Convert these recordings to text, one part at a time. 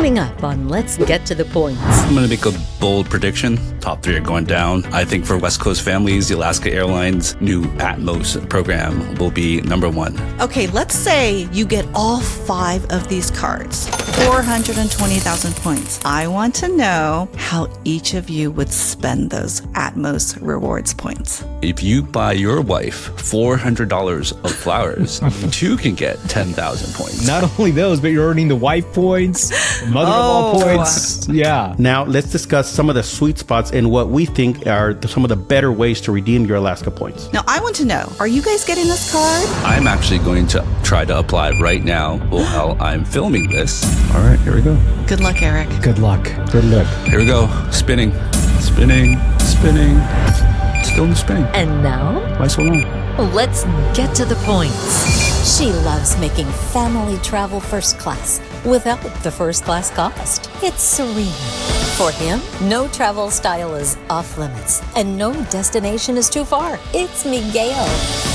Coming up on Let's Get to the Points. I'm going to make a bold prediction. Top 3 are going down. I think for West Coast families, the Alaska Airlines new Atmos program will be number 1. Okay, let's say you get all 5 of these cards, 420,000 points. I want to know how each of you would spend those Atmos Rewards points. If you buy your wife $400 of flowers, you too can get 10,000 points. Not only those, but you're earning the wife points, mother-in-law points. Yeah. Now, let's discuss some of the sweet spots and what we think are some of the better ways to redeem your Alaska points. Now, I want to know, are you guys getting this card? I'm actually going to try to apply right now while I'm filming this. All right, here we go. Good luck, Eric. Good luck. Good luck. Here we go. Spinning. Spinning. Spinning. Still spinning. And now, Why so long? let's get to the points. She loves making family travel first class without the first class cost. It's Serena. For him, no travel style is off limits and no destination is too far. It's Miguel.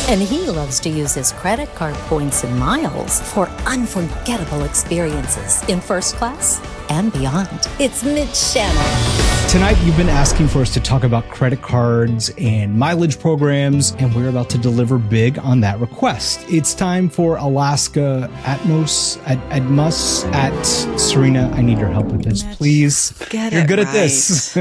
And he loves to use his credit card points and miles for unforgettable experiences in first class and beyond. It's Mitch Shannon. Tonight, you've been asking for us to talk about credit cards and mileage programs, and we're about to deliver big on that request. It's time for Alaska Atmos at Serena. I need your help with this, please. You're good at this.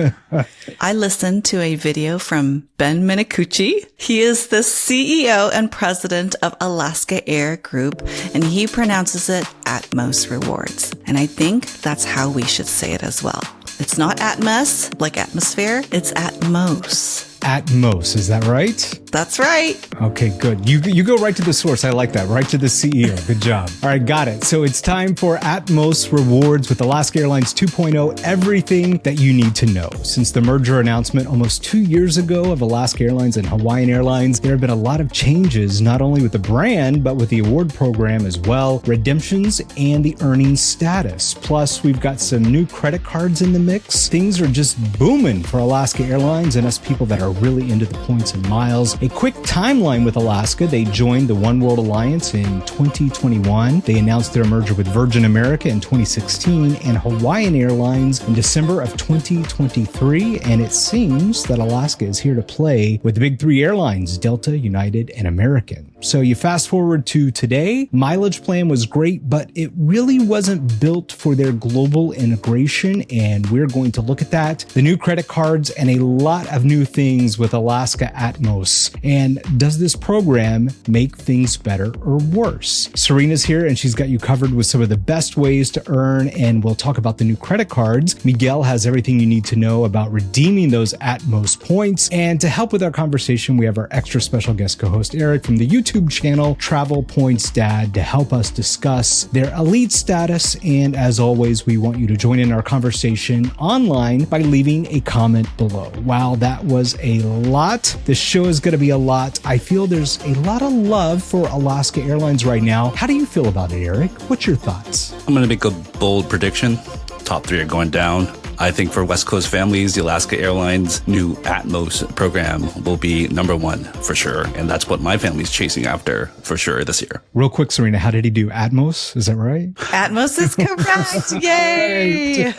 I listened to a video from Ben Minicucci. He is the CEO and president of Alaska Air Group, and he pronounces it Atmos Rewards. And I think that's how we should say it as well. It's not Atmos, like atmosphere. It's Atmos. Atmos, is that right? That's right. Okay, good. You go right to the source. I like that. Right to the CEO. Good job. All right, got it. So it's time for Atmos Rewards with Alaska Airlines 2.0, everything that you need to know. Since the merger announcement almost 2 years ago of Alaska Airlines and Hawaiian Airlines, there have been a lot of changes, not only with the brand, but with the award program as well, redemptions, and the earnings status. Plus, we've got some new credit cards in the mix. Things are just booming for Alaska Airlines and us people that are really into the points and miles. A quick timeline with Alaska. They joined the One World Alliance in 2021. They announced their merger with Virgin America in 2016 and Hawaiian Airlines in December of 2023. And it seems that Alaska is here to play with the big 3 airlines, Delta, United, and American. So you fast forward to today, mileage plan was great, but it really wasn't built for their global integration. And we're going to look at that, the new credit cards, and a lot of new things with Alaska Atmos. And does this program make things better or worse? Serena's here and she's got you covered with some of the best ways to earn, and we'll talk about the new credit cards. Miguel has everything you need to know about redeeming those Atmos points. And to help with our conversation, we have our extra special guest co-host Eric from the YouTube channel Travel Points Dad to help us discuss their elite status. And as always, we want you to join in our conversation online by leaving a comment below. Wow, that was a lot. This show is going to be a lot. I feel there's a lot of love for Alaska Airlines right now. How do you feel about it, Eric? What's your thoughts? I'm going to make a bold prediction. Top 3 are going down. I think for West Coast families, the Alaska Airlines new Atmos program will be number 1 for sure. And that's what my family's chasing after for sure this year. Real quick, Serena, how did he do? Atmos? Is that right? Atmos is correct. Yay!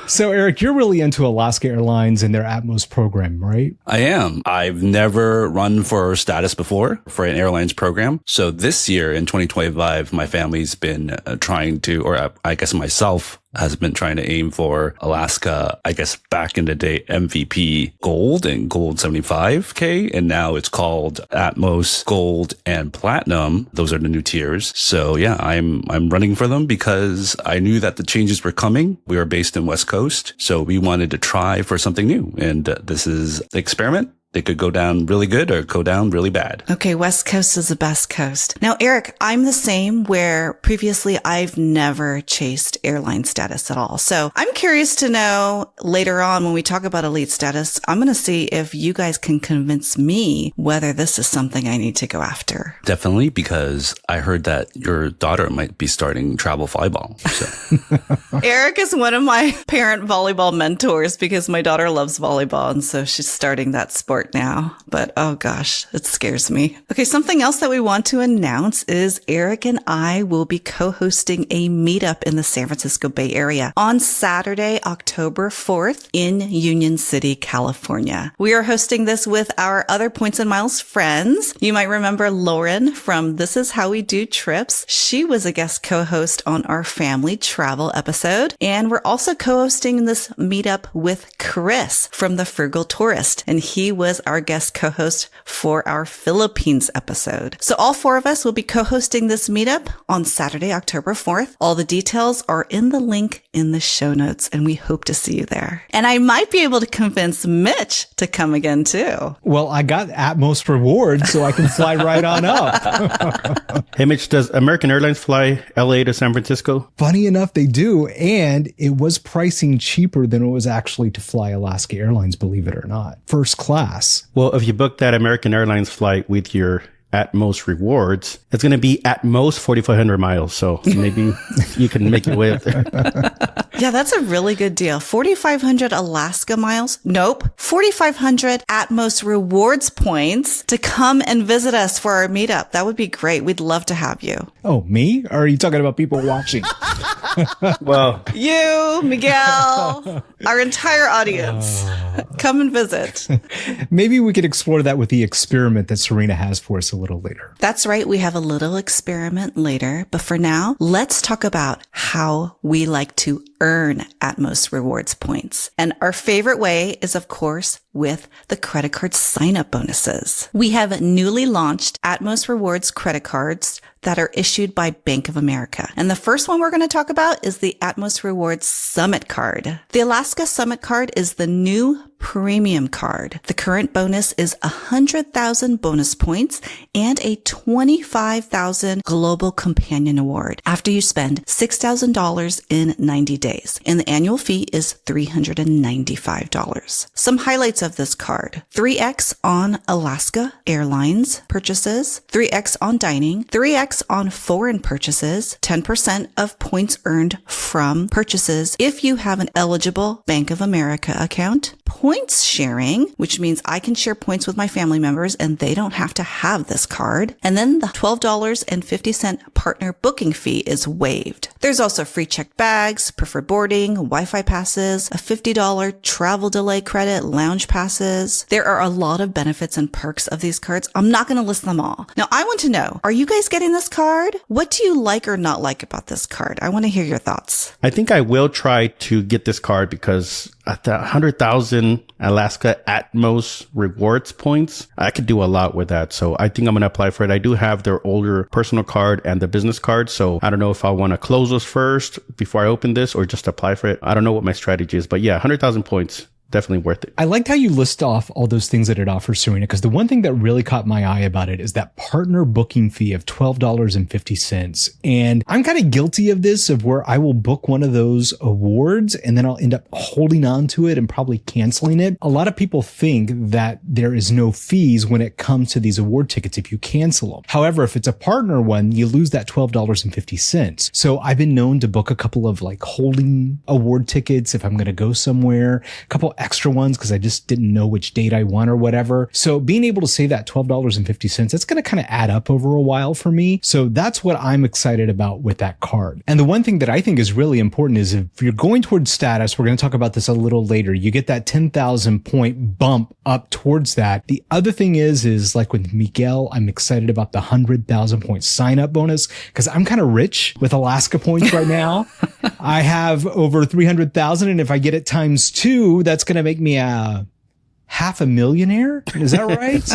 So, Eric, you're really into Alaska Airlines and their Atmos program, right? I am. I've never run for status before for an airlines program. So this year in 2025, my family's been trying to, or I guess myself, has been trying to aim for Alaska, I guess back in the day, MVP Gold and Gold 75K. And now it's called Atmos Gold and Platinum. Those are the new tiers. So yeah, I'm running for them because I knew that the changes were coming. We are based in West Coast, so we wanted to try for something new. And this is the experiment. They could go down really good or go down really bad. Okay, West Coast is the best coast. Now, Eric, I'm the same where previously I've never chased airline status at all. So I'm curious to know later on when we talk about elite status, I'm going to see if you guys can convince me whether this is something I need to go after. Definitely, because I heard that your daughter might be starting travel flyball. So. Eric is one of my parent volleyball mentors because my daughter loves volleyball. And so she's starting that sport airport now, but oh gosh, it scares me. Okay, something else that we want to announce is Eric and I will be co-hosting a meetup in the San Francisco Bay Area on Saturday, October 4th in Union City, California. We are hosting this with our other Points and Miles friends. You might remember Lauren from This Is How We Do Trips. She was a guest co-host on our family travel episode. And we're also co-hosting this meetup with Chris from The Frugal Tourist. And he was our guest co-host for our Philippines episode. So all four of us will be co-hosting this meetup on Saturday, October 4th. All the details are in the link in the show notes, and we hope to see you there. And I might be able to convince Mitch to come again too. Well, I got Atmos Rewards, so I can fly right on up. Hey, Mitch, does American Airlines fly LA to San Francisco? Funny enough, they do. And it was pricing cheaper than it was actually to fly Alaska Airlines, believe it or not. First class. Well, if you book that American Airlines flight with your Atmos Rewards, it's going to be at most 4,500 miles. So maybe you can make your way up there. Yeah, that's a really good deal. 4,500 Alaska miles. Nope. 4,500 Atmos Rewards points to come and visit us for our meetup. That would be great. We'd love to have you. Oh, me? Or are you talking about people watching? Well, You, Miguel, our entire audience. Come and visit. Maybe we could explore that with the experiment that Serena has for us a little later. That's right. We have a little experiment later. But for now, let's talk about how we like to earn Atmos Rewards points. And our favorite way is, of course, with the credit card sign-up bonuses. We have newly launched Atmos Rewards credit cards that are issued by Bank of America. And the first one we're going to talk about is the Atmos Rewards Summit Card. The Alaska Summit Card is the new premium card. The current bonus is 100,000 bonus points and a 25,000 Global Companion Award after you spend $6,000 in 90 days. And the annual fee is $395. Some highlights of this card: 3x on Alaska Airlines purchases, 3x on dining, 3x on foreign purchases, 10% of points earned from purchases if you have an eligible Bank of America account, points sharing, which means I can share points with my family members and they don't have to have this card. And then the $12.50 partner booking fee is waived. There's also free checked bags, preferred boarding, Wi-Fi passes, a $50 travel delay credit, lounge passes. There are a lot of benefits and perks of these cards. I'm not going to list them all. Now, I want to know, are you guys getting this card? What do you like or not like about this card? I want to hear your thoughts. I think I will try to get this card because at the 100,000 Alaska Atmos Rewards points, I could do a lot with that. So I think I'm going to apply for it. I do have their older personal card and the business card. So I don't know if I want to close those first before I open this or just apply for it. I don't know what my strategy is, but yeah, 100,000 points. Definitely worth it. I liked how you list off all those things that it offers, Serena, because the one thing that really caught my eye about it is that partner booking fee of $12.50. And I'm kind of guilty of this, of where I will book one of those awards and then I'll end up holding on to it and probably canceling it. A lot of people think that there is no fees when it comes to these award tickets if you cancel them. However, if it's a partner one, you lose that $12.50. So I've been known to book a couple of like holding award tickets if I'm going to go somewhere, a couple extra ones because I just didn't know which date I won or whatever. So being able to save that $12.50, that's going to kind of add up over a while for me. So that's what I'm excited about with that card. And the one thing that I think is really important is if you're going towards status, we're going to talk about this a little later, you get that 10,000 point bump up towards that. The other thing is like with Miguel, I'm excited about the 100,000 point sign up bonus because I'm kind of rich with Alaska points right now. I have over 300,000. And if I get it times 2, that's going to make me a half a millionaire. Is that right?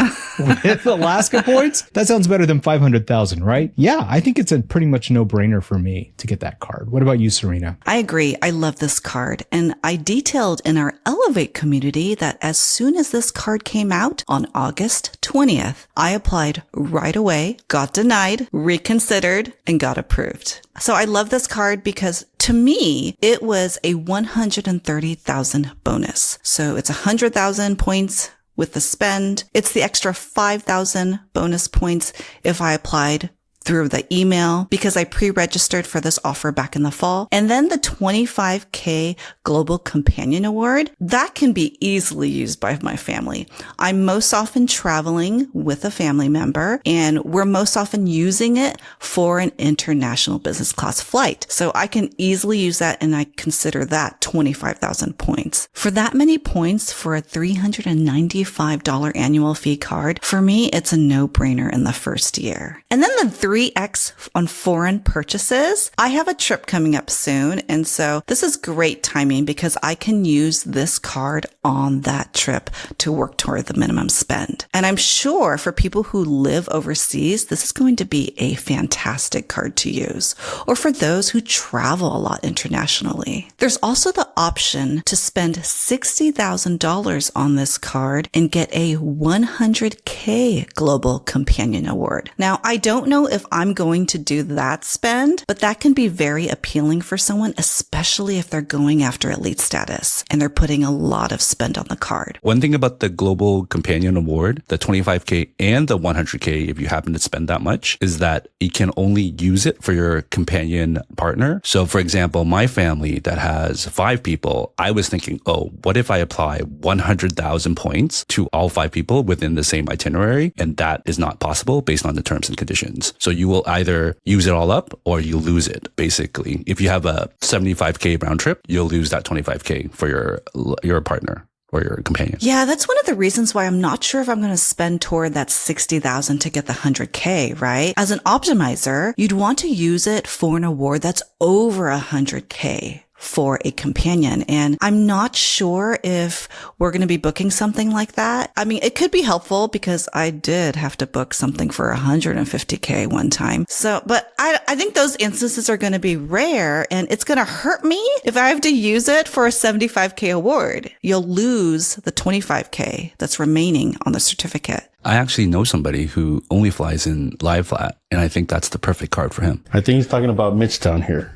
With Alaska points? That sounds better than 500,000, right? Yeah, I think it's a pretty much no-brainer for me to get that card. What about you, Serena? I agree. I love this card. And I detailed in our Elevate community that as soon as this card came out on August 20th, I applied right away, got denied, reconsidered, and got approved. So I love this card because to me, it was a 130,000 bonus. So it's 100,000 points with the spend. It's the extra 5,000 bonus points if I applied through the email because I pre-registered for this offer back in the fall. And then the 25K Global Companion Award, that can be easily used by my family. I'm most often traveling with a family member, and we're most often using it for an international business class flight. So I can easily use that, and I consider that 25,000 points. For that many points for a $395 annual fee card, for me, it's a no-brainer in the first year. And then the 3X on foreign purchases. I have a trip coming up soon, and so this is great timing because I can use this card on that trip to work toward the minimum spend. And I'm sure for people who live overseas, this is going to be a fantastic card to use, or for those who travel a lot internationally. There's also the option to spend $60,000 on this card and get a 100K Global Companion Award. Now, I don't know if I'm going to do that spend, but that can be very appealing for someone, especially if they're going after elite status and they're putting a lot of spend on the card. One thing about the Global Companion Award, the 25K and the 100K, if you happen to spend that much, is that you can only use it for your companion partner. So for example, my family that has 5 people, I was thinking, oh, what if I apply 100,000 points to all 5 people within the same itinerary? And that is not possible based on the terms and conditions. So you will either use it all up or you lose it, basically. If you have a 75K round trip, you'll lose that 25K for your partner or your companion. Yeah, that's one of the reasons why I'm not sure if I'm going to spend toward that 60,000 to get the 100K, right? As an optimizer, you'd want to use it for an award that's over 100K for a companion. And I'm not sure if we're going to be booking something like that. I mean, it could be helpful because I did have to book something for 150K one time. So, but I think those instances are going to be rare, and it's going to hurt me if I have to use it for a 75K award. You'll lose the 25K that's remaining on the certificate. I actually know somebody who only flies in lie flat, and I think that's the perfect card for him. I think he's talking about Mitch down here.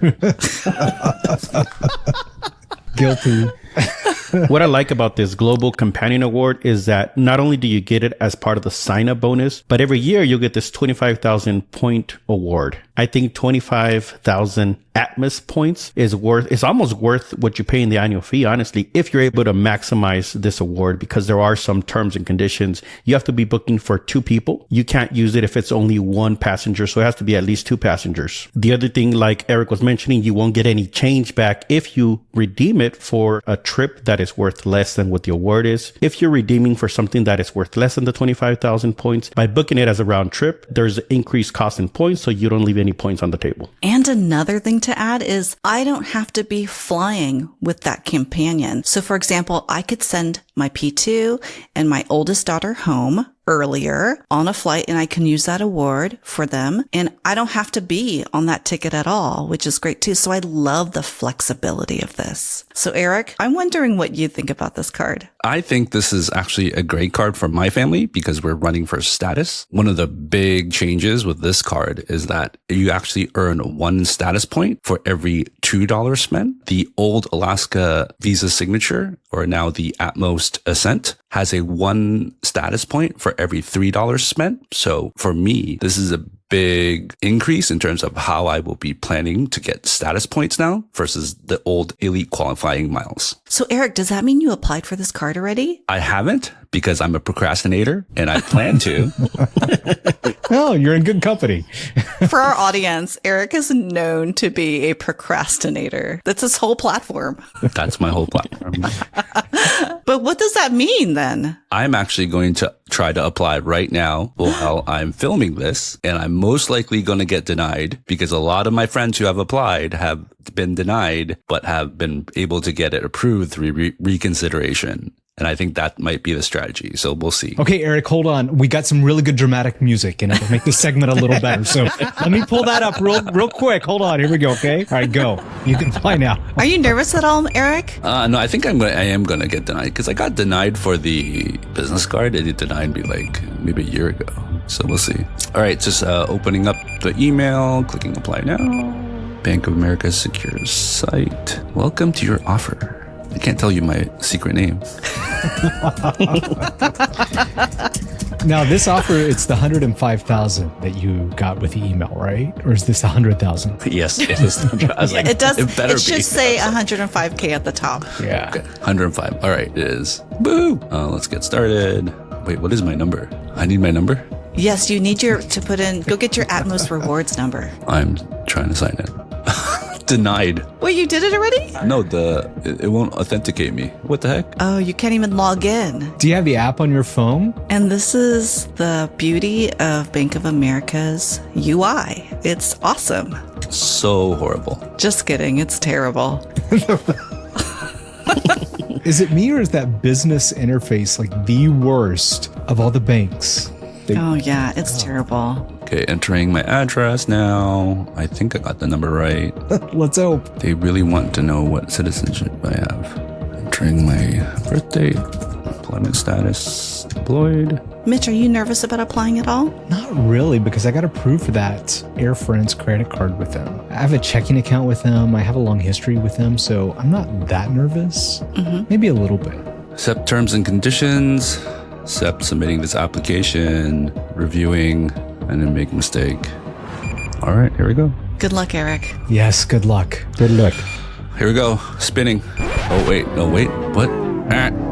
Guilty. What I like about this Global Companion Award is that not only do you get it as part of the sign-up bonus, but every year you'll get this 25,000 point award. I think 25,000 Atmos points is almost worth what you pay in the annual fee, honestly, if you're able to maximize this award, because there are some terms and conditions. You have to be booking for 2 people. You can't use it if it's only 1 passenger, so it has to be at least 2 passengers. The other thing, like Eric was mentioning, you won't get any change back if you redeem it for a trip that is worth less than what the award is. If you're redeeming for something that is worth less than the 25,000 points, by booking it as a round trip, there's increased cost in points, so you don't leave any points on the table. And another thing to add is I don't have to be flying with that companion. So for example, I could send my P2 and my oldest daughter home earlier on a flight, and I can use that award for them. And I don't have to be on that ticket at all, which is great too. So I love the flexibility of this. So Eric, I'm wondering what you think about this card. I think this is actually a great card for my family because we're running for status. One of the big changes with this card is that you actually earn 1 status point for every $2 spent. The old Alaska Visa Signature, or now the Atmos Ascent, has a 1 status point for every $3 spent. So for me, this is a big increase in terms of how I will be planning to get status points now versus the old elite qualifying miles. So Eric, does that mean you applied for this card already? I haven't, because I'm a procrastinator and I plan to. Oh, you're in good company. For our audience, Eric is known to be a procrastinator. That's his whole platform. That's my whole platform. But what does that mean then? I'm actually going to try to apply right now while I'm filming this, and I'm most likely going to get denied because a lot of my friends who have applied have been denied, but have been able to get it approved through reconsideration. And I think that might be the strategy. So we'll see. Okay, Eric, hold on. We got some really good dramatic music, and it'll make this segment a little better. So let me pull that up real quick. Hold on. Here we go. Okay. All right, go. You can fly now. Are you nervous at all, Eric? No, I think I am going to get denied because I got denied for the business card. They denied me like maybe a year ago. So we'll see. All right, just opening up the email, clicking apply now. Bank of America secure site. Welcome to your offer. I can't tell you my secret name. Now, this offer, it's the 105,000 that you got with the email, right? Or is this 100,000? Yes, it is. I was like, It does. It better It should be. say 105K at the top. Yeah. Okay, 105. All right, it is. Boo! Let's get started. Wait, what is my number? I need my number? Yes, you need to put in, go get your Atmos Rewards number. I'm trying to sign in. Denied. Wait, you did it already? No, it won't authenticate me. What the heck? Oh, you can't even log in. Do you have the app on your phone? And this is the beauty of Bank of America's UI. It's awesome. So horrible. Just kidding. It's terrible. Is it me or is that business interface like the worst of all the banks? Oh, yeah. It's terrible. Okay, entering my address now. I think I got the number right. Let's hope. They really want to know what citizenship I have. Entering my birthday, employment status, employed. Mitch, are you nervous about applying at all? Not really, because I got approved for that Air France credit card with them. I have a checking account with them. I have a long history with them, so I'm not that nervous. Maybe a little bit. Accept terms and conditions. Accept submitting this application, reviewing, and then make a mistake. All right, here we go. Good luck, Eric. Yes, good luck. Good luck. Here we go. Spinning. Oh, wait. No, wait. What?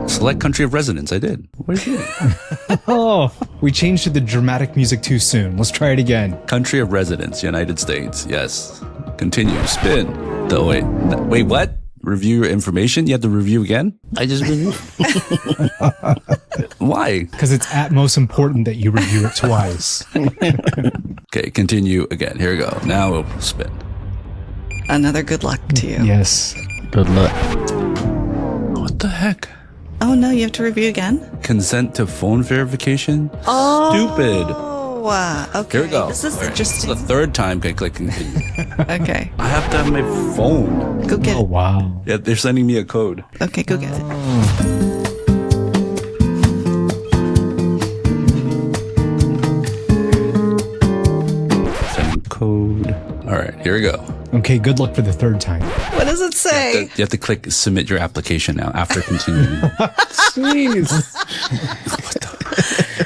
Select country of residence. I did. What are you doing? Oh, we changed to the dramatic music too soon. Let's try it again. Country of residence, United States. Yes. Continue. Spin. Oh, wait. Wait, what? Review information? You have to review again? I just reviewed. Why? Because it's at most important that you review it twice. Okay, continue again. Here we go. Now we'll spin. Another good luck to you. Yes. Good luck. What the heck? Oh, no, you have to review again? Consent to phone verification? Oh. Stupid. Okay. Here we go. This is All right. interesting. It's the third time I click continue. Okay. I have to have my phone. Go get Oh, it. wow. Yeah, they're sending me a code. Okay, go get it. Sending code. All right, here we go. Okay, good luck for the third time. What does it say? You have to click submit your application now after continuing. Jeez.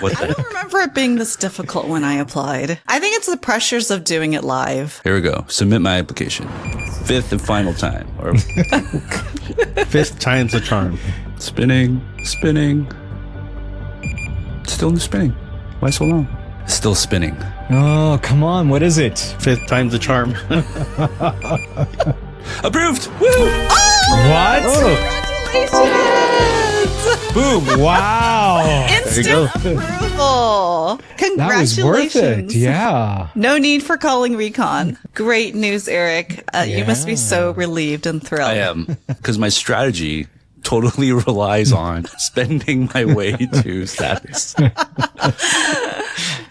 What I the? don't remember it being this difficult when I applied. I think it's the pressures of doing it live. Here we go. Submit my application. Fifth and final time. Or Fifth time's the charm. spinning. Still spinning. Why so long? Still spinning. Oh, come on. What is it? Fifth time's the charm. Approved! Woo! What? Congratulations! Boom. Wow. Instant approval. That was Congratulations. worth it. Yeah. No need for calling recon. Great news, Eric. You must be so relieved and thrilled. I am. Because my strategy totally relies on spending my way to status.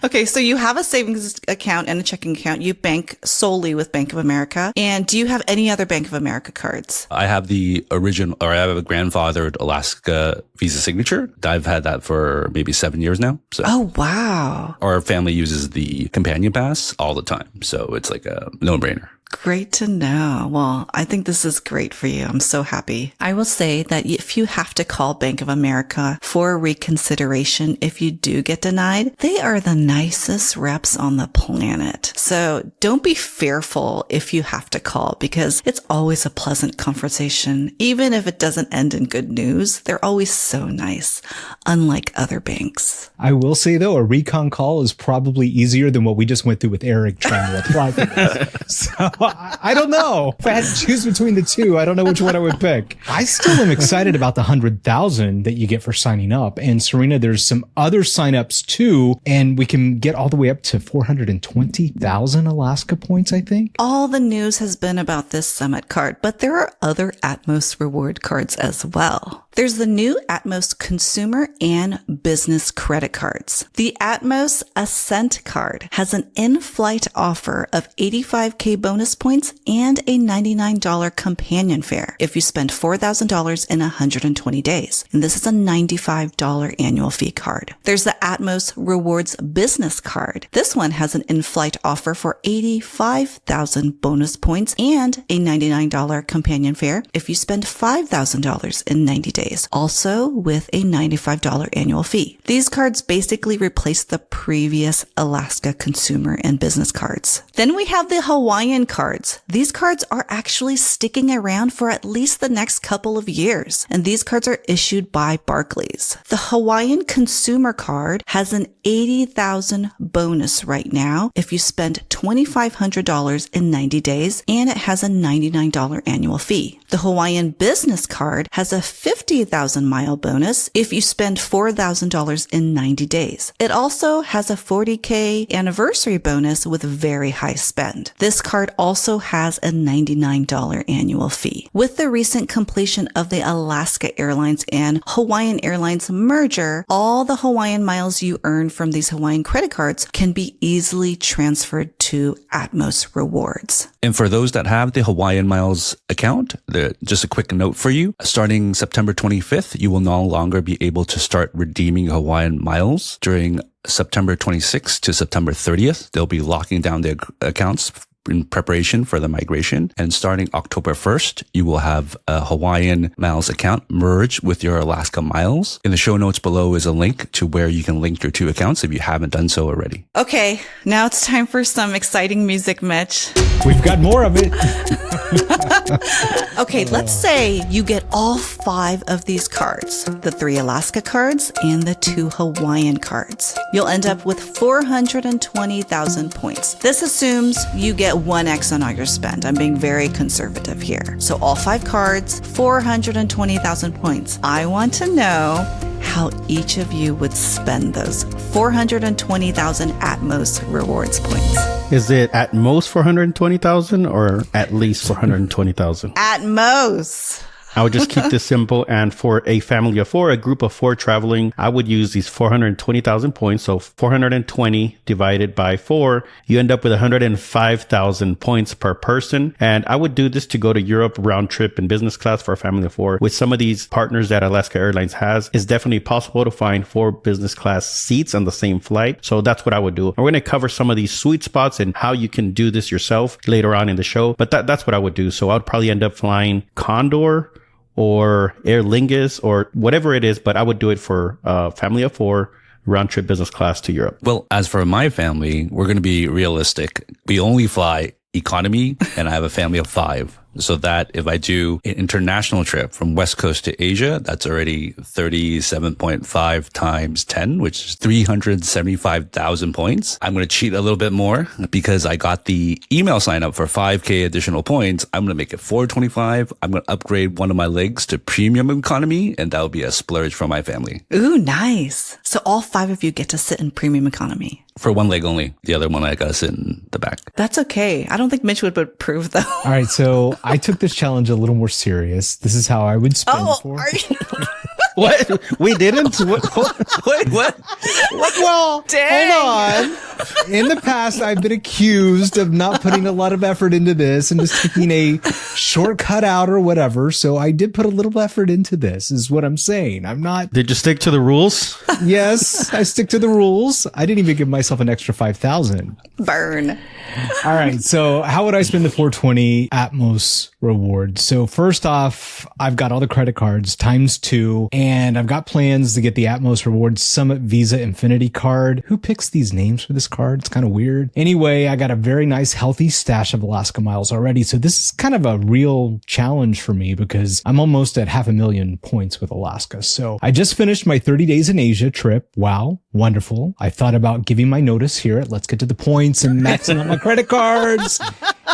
Okay, so you have a savings account and a checking account. You bank solely with Bank of America. And do you have any other Bank of America cards? I have the original, or I have a grandfathered Alaska Visa signature. I've had that for maybe 7 years now. So Oh, wow. our family uses the companion pass all the time. So it's like a no-brainer. Great to know. Well, I think this is great for you. I'm so happy. I will say that if you have to call Bank of America for reconsideration, if you do get denied, they are the nicest reps on the planet. So don't be fearful if you have to call because it's always a pleasant conversation. Even if it doesn't end in good news, they're always so nice, unlike other banks. I will say, though, a recon call is probably easier than what we just went through with Eric trying to apply for this. So I don't know. If I had to choose between the two, I don't know which one I would pick. I still am excited about the 100,000 that you get for signing up. And Serena, there's some other signups too. And we can get all the way up to 420,000 Alaska points, I think. All the news has been about this Summit card, but there are other Atmos reward cards as well. There's the new Atmos consumer and business credit cards. The Atmos Ascent card has an in-flight offer of 85K bonus points and a $99 companion fare if you spend $4,000 in 120 days. And this is a $95 annual fee card. There's the Atmos Rewards business card. This one has an in-flight offer for 85,000 bonus points and a $99 companion fare if you spend $5,000 in 90 days. days, also with a $95 annual fee. These cards basically replace the previous Alaska consumer and business cards. Then we have the Hawaiian cards. These cards are actually sticking around for at least the next couple of years, and these cards are issued by Barclays. The Hawaiian consumer card has an $80,000 bonus right now if you spend $2,500 in 90 days, and it has a $99 annual fee. The Hawaiian business card has a 50,000 mile bonus if you spend $4,000 in 90 days. It also has a 40K anniversary bonus with very high spend. This card also has a $99 annual fee. With the recent completion of the Alaska Airlines and Hawaiian Airlines merger, all the Hawaiian miles you earn from these Hawaiian credit cards can be easily transferred to Atmos Rewards. And for those that have the Hawaiian Miles account, just a quick note for you. Starting September 25th, you will no longer be able to start redeeming Hawaiian Miles. During September 26th to September 30th, they'll be locking down their accounts in preparation for the migration. And starting October 1st, you will have a Hawaiian Miles account merge with your Alaska Miles. In the show notes below is a link to where you can link your two accounts if you haven't done so already. Okay, now it's time for some exciting music, Mitch. We've got more of it. Okay, let's say you get all 5 of these cards, the 3 Alaska cards and the 2 Hawaiian cards. You'll end up with 420,000 points. This assumes you get 1x on all your spend. I'm being very conservative here. So all 5 cards, 420,000 points. I want to know how each of you would spend those 420,000 Atmos Rewards points. Is it at most 420,000 or at least 420,000? At most. I would just keep this simple. And for a family of 4, a group of 4 traveling, I would use these 420,000 points. So 420 divided by 4, you end up with 105,000 points per person. And I would do this to go to Europe round trip in business class for a family of 4. With some of these partners that Alaska Airlines has, it's definitely possible to find 4 business class seats on the same flight. So that's what I would do. We're going to cover some of these sweet spots and how you can do this yourself later on in the show. But that's what I would do. So I would probably end up flying Condor or Aer Lingus or whatever it is, but I would do it for a family of 4 round trip business class to Europe. Well, as for my family, we're going to be realistic. We only fly economy and I have a family of 5. So that if I do an international trip from West Coast to Asia, that's already 37.5 times 10, which is 375,000 points. I'm going to cheat a little bit more because I got the email sign up for 5K additional points. I'm going to make it 425. I'm going to upgrade one of my legs to premium economy, and that will be a splurge for my family. Ooh, nice. So all 5 of you get to sit in premium economy. For one leg only. The other one, I got to sit in the back. That's okay. I don't think Mitch would approve, though. All right, so I took this challenge a little more serious. This is how I would spend for. Are you? What? We didn't? Wait, what? Well, Dang. hold on. In the past, I've been accused of not putting a lot of effort into this and just taking a shortcut out or whatever. So I did put a little effort into this, is what I'm saying. I'm not. Did you stick to the rules? Yes, I stick to the rules. I didn't even give myself an extra 5,000. Burn. All right. So how would I spend the 420 Atmos rewards? So first off, I've got all the credit cards times 2, and I've got plans to get the Atmos Rewards Summit Visa Infinity card. Who picks these names for this card? It's kind of weird. Anyway, I got a very nice healthy stash of Alaska miles already. So this is kind of a real challenge for me because I'm almost at 500,000 points with Alaska. So I just finished my 30 days in Asia trip. Wow. Wonderful. I thought about giving my notice here at Let's Get to the Points and maxing out my credit cards,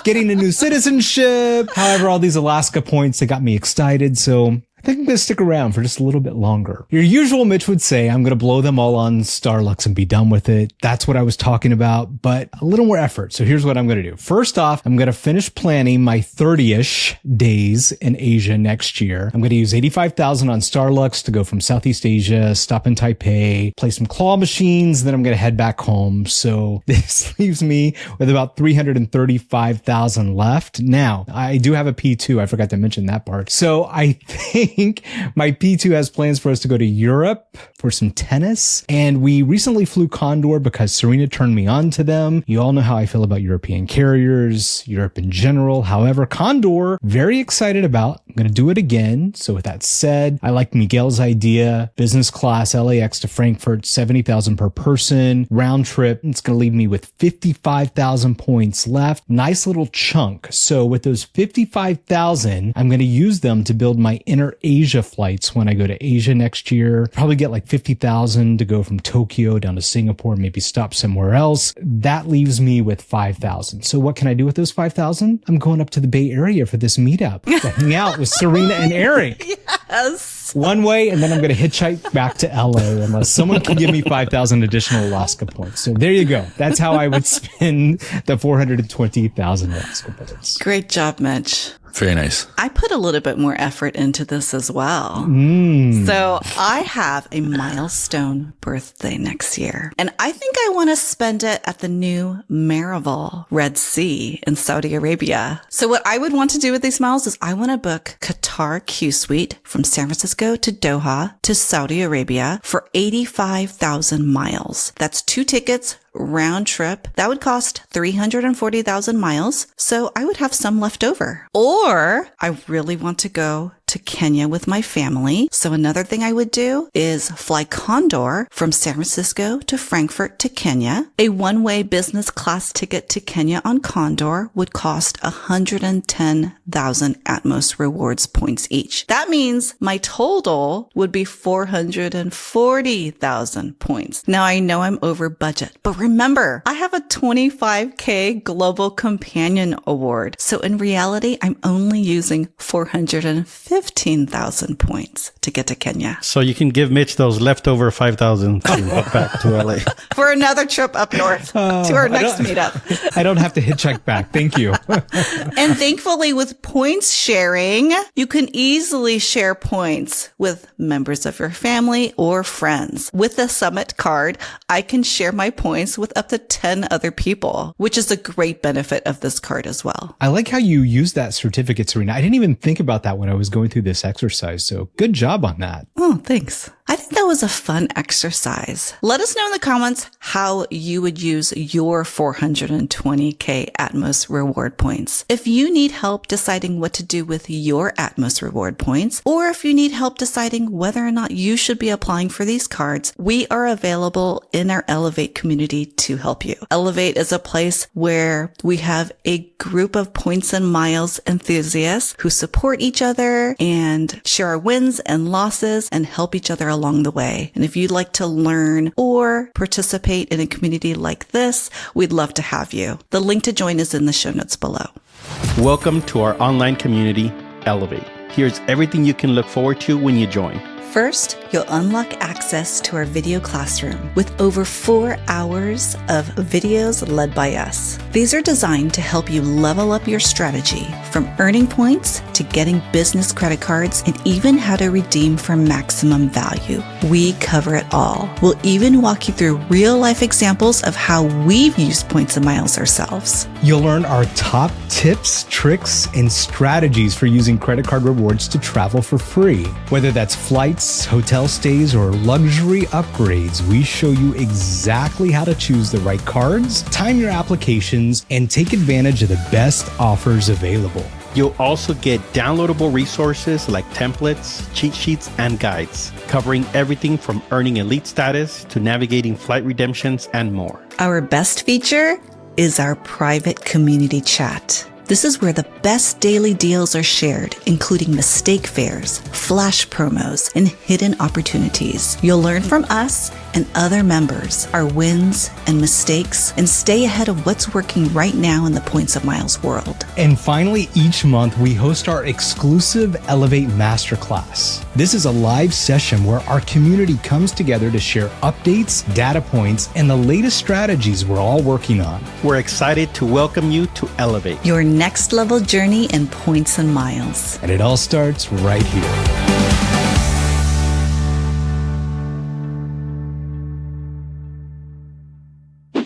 getting a new citizenship. However, all these Alaska points, they got me excited. So I think I'm going to stick around for just a little bit longer. Your usual Mitch would say, I'm going to blow them all on Starlux and be done with it. That's what I was talking about, but a little more effort. So here's what I'm going to do. First off, I'm going to finish planning my 30-ish days in Asia next year. I'm going to use 85,000 on Starlux to go from Southeast Asia, stop in Taipei, play some claw machines. Then I'm going to head back home. So this leaves me with about 335,000 left. Now, I do have a P2. I forgot to mention that part. So I think think my P2 has plans for us to go to Europe for some tennis. And we recently flew Condor because Serena turned me on to them. You all know how I feel about European carriers, Europe in general. However, Condor, very excited about. I'm going to do it again. So with that said, I like Miguel's idea. Business class, LAX to Frankfurt, 70,000 per person, round trip. It's going to leave me with 55,000 points left. Nice little chunk. So with those 55,000, I'm going to use them to build my inner Asia flights when I go to Asia next year. Probably get like 50,000 to go from Tokyo down to Singapore, maybe stop somewhere else. That leaves me with 5,000. So what can I do with those 5,000? I'm going up to the Bay Area for this meetup to hang out with Serena and Eric. Yes. One way, and then I'm going to hitchhike back to LA unless someone can give me 5,000 additional Alaska points. So there you go. That's how I would spend the 420,000 Alaska points. Great job, Mitch. Very nice. I put a little bit more effort into this as well. So I have a milestone birthday next year, and I think I want to spend it at the new Marival Red Sea in Saudi Arabia. So what I would want to do with these miles is I want to book Qatar Q Suite from San Francisco to Doha to Saudi Arabia for 85,000 miles. That's 2 tickets round trip. That would cost 340,000 miles. So I would have some left over. Or I really want to go to Kenya with my family. So another thing I would do is fly Condor from San Francisco to Frankfurt to Kenya. A one-way business class ticket to Kenya on Condor would cost 110,000 Atmos Rewards points each. That means my total would be 440,000 points. Now I know I'm over budget, but remember, I have a 25K Global Companion Award. So in reality, I'm only using 415,000 points to get to Kenya. So you can give Mitch those leftover 5,000 to get back to LA. For another trip up north to our next meetup. I don't have to hitchhike back. Thank you. And thankfully with points sharing, you can easily share points with members of your family or friends. With the Summit card, I can share my points with up to 10 other people, which is a great benefit of this card as well. I like how you use that certificate, Serena. I didn't even think about that when I was going through this exercise. So good job on that. Oh, thanks. I think that was a fun exercise. Let us know in the comments how you would use your 420K Atmos reward points. If you need help deciding what to do with your Atmos reward points, or if you need help deciding whether or not you should be applying for these cards, we are available in our Elevate community to help you. Elevate is a place where we have a group of points and miles enthusiasts who support each other and share our wins and losses and help each other along the way. And if you'd like to learn or participate in a community like this, we'd love to have you. The link to join is in the show notes below. Welcome to our online community, Elevate. Here's everything you can look forward to when you join. First, you'll unlock access to our video classroom with over 4 hours of videos led by us. These are designed to help you level up your strategy, from earning points to getting business credit cards and even how to redeem for maximum value. We cover it all. We'll even walk you through real-life examples of how we've used points and miles ourselves. You'll learn our top tips, tricks, and strategies for using credit card rewards to travel for free. Whether that's flights, hotel stays, or luxury upgrades, we show you exactly how to choose the right cards, time your applications, and take advantage of the best offers available. You'll also get downloadable resources like templates, cheat sheets, and guides, covering everything from earning elite status to navigating flight redemptions and more. Our best feature is our private community chat. This is where the best daily deals are shared, including mistake fares, flash promos, and hidden opportunities. You'll learn from us and other members our wins and mistakes and stay ahead of what's working right now in the Points of Miles world. And finally, each month we host our exclusive Elevate Masterclass. This is a live session where our community comes together to share updates, data points, and the latest strategies we're all working on. We're excited to welcome you to Elevate, Your next level journey in points and miles. And it all starts right here.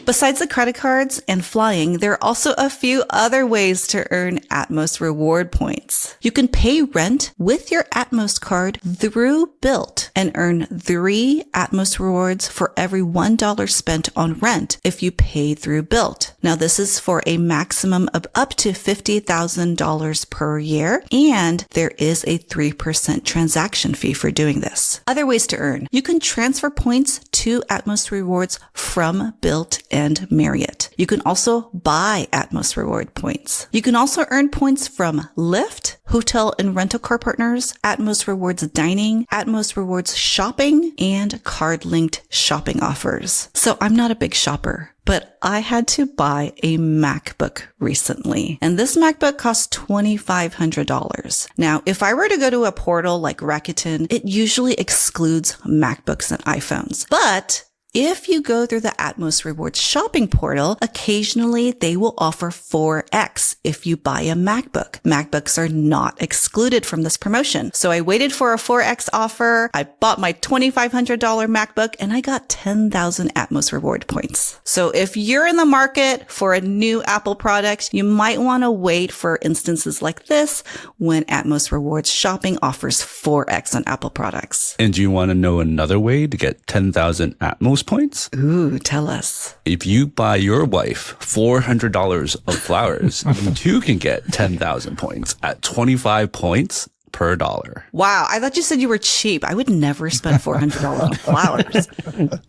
Besides the credit cards and flying, there are also a few other ways to earn Atmos reward points. You can pay rent with your Atmos card through Bilt and earn 3 Atmos rewards for every $1 spent on rent if you pay through Bilt. Now, this is for a maximum of up to $50,000 per year, and there is a 3% transaction fee for doing this. Other ways to earn. You can transfer points to Atmos rewards from Bilt and Marriott. You can also buy Atmos reward points. You can also earn points from Lyft, hotel and rental car partners, Atmos rewards dining, Atmos rewards shopping, and card-linked shopping offers. So I'm not a big shopper, but I had to buy a MacBook recently. And this MacBook costs $2,500. Now, if I were to go to a portal like Rakuten, it usually excludes MacBooks and iPhones. But if you go through the Atmos Rewards shopping portal, occasionally they will offer 4X if you buy a MacBook. MacBooks are not excluded from this promotion. So I waited for a 4X offer. I bought my $2,500 MacBook and I got 10,000 Atmos reward points. So if you're in the market for a new Apple product, you might want to wait for instances like this when Atmos Rewards shopping offers 4X on Apple products. And do you want to know another way to get 10,000 Atmos points? Ooh, tell us. If you buy your wife $400 of flowers, you too can get 10,000 points at 25 points per dollar. Wow, I thought you said you were cheap. I would never spend $400 on flowers.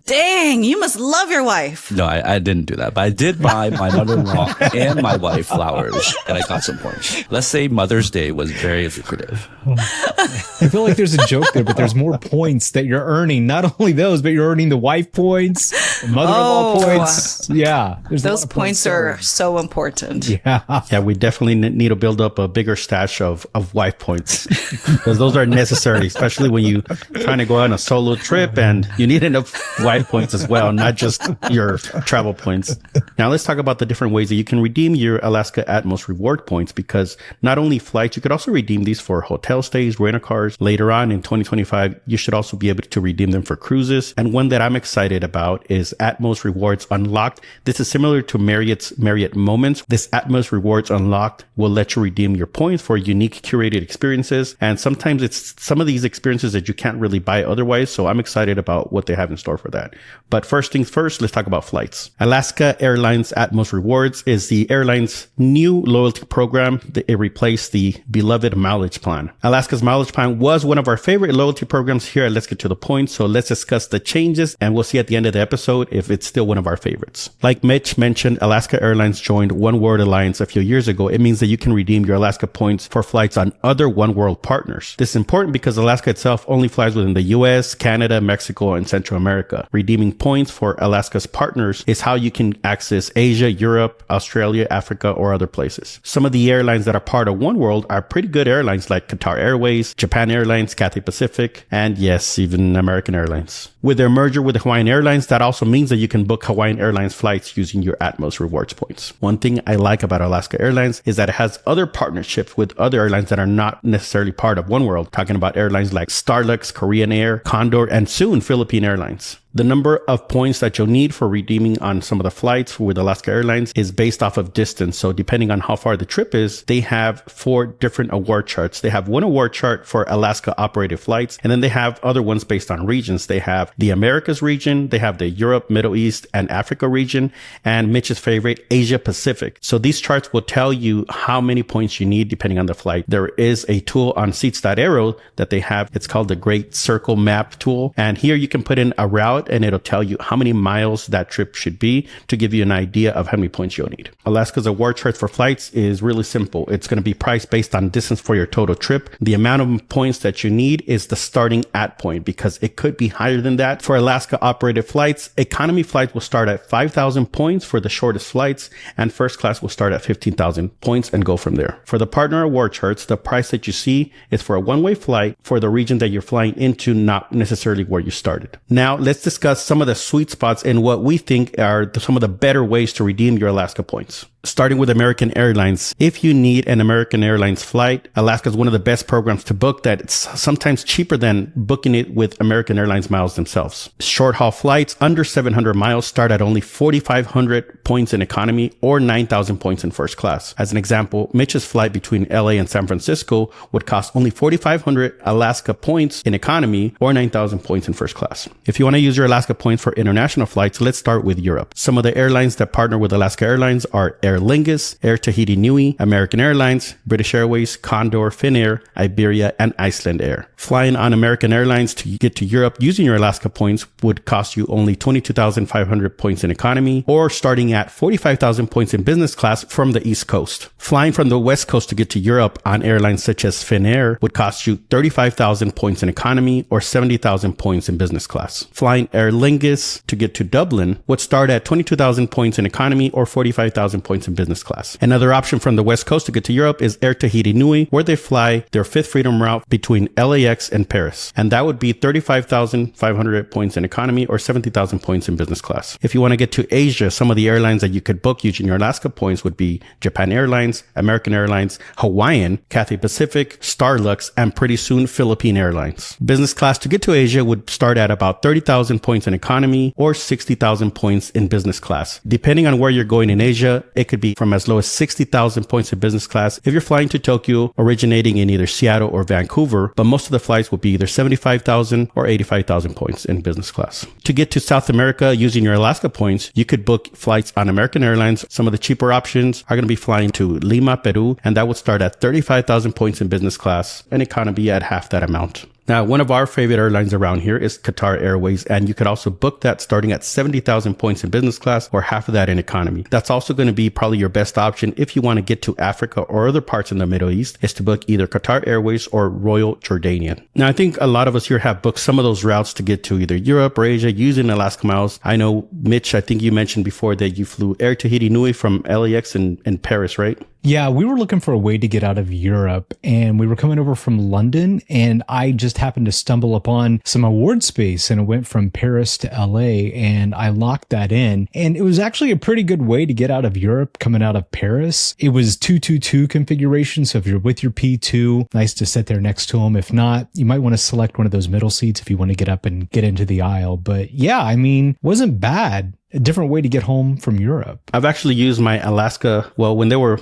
Dang, you must love your wife. No, I didn't do that, but I did buy my mother-in-law and my wife flowers, and I got some points. Let's say Mother's Day was very lucrative. I feel like there's a joke there, but there's more points that you're earning. Not only those, but you're earning the wife points, the mother-in-law points. Yeah. Those points are so important. Yeah, we definitely need to build up a bigger stash of wife points. Because those are necessary, especially when you trying to go on a solo trip and you need enough wife points as well, not just your travel points. Now let's talk about the different ways that you can redeem your Alaska Atmos reward points, because not only flights, you could also redeem these for hotel stays, rental cars. Later on in 2025, you should also be able to redeem them for cruises. And one that I'm excited about is Atmos Rewards Unlocked. This is similar to Marriott's Marriott Moments. This Atmos Rewards Unlocked will let you redeem your points for unique curated experiences. And sometimes it's some of these experiences that you can't really buy otherwise. So I'm excited about what they have in store for that. But first things first, let's talk about flights. Alaska Airlines Atmos Rewards is the airline's new loyalty program. It replaced the beloved mileage plan. Alaska's mileage plan was one of our favorite loyalty programs here at Let's Get to the Point. So let's discuss the changes and we'll see at the end of the episode if it's still one of our favorites. Like Mitch mentioned, Alaska Airlines joined One World Alliance a few years ago. It means that you can redeem your Alaska points for flights on other One World partners. This is important because Alaska itself only flies within the US, Canada, Mexico, and Central America. Redeeming points for Alaska's partners is how you can access Asia, Europe, Australia, Africa, or other places. Some of the airlines that are part of One World are pretty good airlines like Qatar Airways, Japan Airlines, Cathay Pacific, and yes, even American Airlines. With their merger with Hawaiian Airlines, that also means that you can book Hawaiian Airlines flights using your Atmos rewards points. One thing I like about Alaska Airlines is that it has other partnerships with other airlines that are not necessarily part of One World, talking about airlines like Starlux, Korean Air, Condor, and soon Philippine Airlines. The number of points that you'll need for redeeming on some of the flights with Alaska Airlines is based off of distance. So depending on how far the trip is, they have 4 different award charts. They have one award chart for Alaska operated flights, and then they have other ones based on regions. They have the Americas region, they have the Europe, Middle East, and Africa region, and Mitch's favorite, Asia Pacific. So these charts will tell you how many points you need depending on the flight. There is a tool on Seats.aero that they have. It's called the Great Circle Map tool. And here you can put in a route and it'll tell you how many miles that trip should be to give you an idea of how many points you'll need. Alaska's award chart for flights is really simple. It's going to be priced based on distance for your total trip. The amount of points that you need is the starting at point because it could be higher than that. For Alaska operated flights, economy flights will start at 5,000 points for the shortest flights, and first class will start at 15,000 points and go from there. For the partner award charts, the price that you see is for a one-way flight for the region that you're flying into, not necessarily where you started. Now, let's discuss some of the sweet spots and what we think are some of the better ways to redeem your Alaska points. Starting with American Airlines. If you need an American Airlines flight, Alaska is one of the best programs to book that it's sometimes cheaper than booking it with American Airlines miles themselves. Short haul flights under 700 miles start at only 4,500 points in economy or 9,000 points in first class. As an example, Mitch's flight between LA and San Francisco would cost only 4,500 Alaska points in economy or 9,000 points in first class. If you want to use your Alaska points for international flights, let's start with Europe. Some of the airlines that partner with Alaska Airlines are Aer Lingus, Air Tahiti Nui, American Airlines, British Airways, Condor, Finnair, Iberia, and Iceland Air. Flying on American Airlines to get to Europe using your Alaska points would cost you only 22,500 points in economy or starting at 45,000 points in business class from the East Coast. Flying from the West Coast to get to Europe on airlines such as Finnair would cost you 35,000 points in economy or 70,000 points in business class. Flying Aer Lingus to get to Dublin would start at 22,000 points in economy or 45,000 points in business class. Another option from the West Coast to get to Europe is Air Tahiti Nui, where they fly their Fifth Freedom route between LAX and Paris. And that would be 35,500 points in economy or 70,000 points in business class. If you want to get to Asia, some of the airlines that you could book using your Alaska points would be Japan Airlines, American Airlines, Hawaiian, Cathay Pacific, Starlux, and pretty soon Philippine Airlines. Business class to get to Asia would start at about 30,000 points in economy or 60,000 points in business class. Depending on where you're going in Asia, it could be from as low as 60,000 points in business class if you're flying to Tokyo, originating in either Seattle or Vancouver, but most of the flights will be either 75,000 or 85,000 points in business class. To get to South America using your Alaska points, you could book flights on American Airlines. Some of the cheaper options are going to be flying to Lima, Peru, and that would start at 35,000 points in business class and economy at half that amount. Now, one of our favorite airlines around here is Qatar Airways, and you could also book that starting at 70,000 points in business class or half of that in economy. That's also going to be probably your best option if you want to get to Africa or other parts in the Middle East, is to book either Qatar Airways or Royal Jordanian. Now, I think a lot of us here have booked some of those routes to get to either Europe or Asia using Alaska miles. I know, Mitch, I think you mentioned before that you flew Air Tahiti Nui from LAX in Paris, right? Yeah, we were looking for a way to get out of Europe, and we were coming over from London, and I just happened to stumble upon some award space, and it went from Paris to LA, and I locked that in. And it was actually a pretty good way to get out of Europe coming out of Paris. It was 222 configuration, so if you're with your P2, nice to sit there next to them. If not, you might want to select one of those middle seats if you want to get up and get into the aisle. But yeah, I mean, wasn't bad. A different way to get home from Europe. I've actually used my Alaska, well, when they were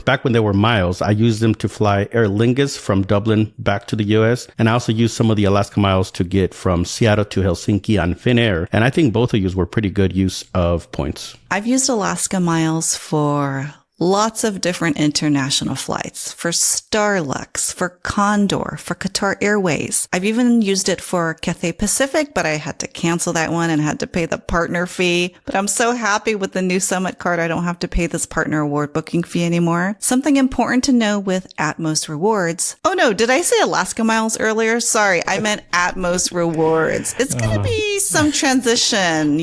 miles, I used them to fly Aer Lingus from Dublin back to the US. And I also used some of the Alaska miles to get from Seattle to Helsinki on Finnair. And I think both of you were pretty good use of points. I've used Alaska miles for lots of different international flights, for Starlux, for Condor, for Qatar Airways. I've even used it for Cathay Pacific, but I had to cancel that one and had to pay the partner fee. But I'm so happy with the new Summit card. I don't have to pay this partner award booking fee anymore. Something important to know with Atmos Rewards. Oh no, did I say Alaska miles earlier? Sorry, I meant Atmos Rewards. It's going to be some transition,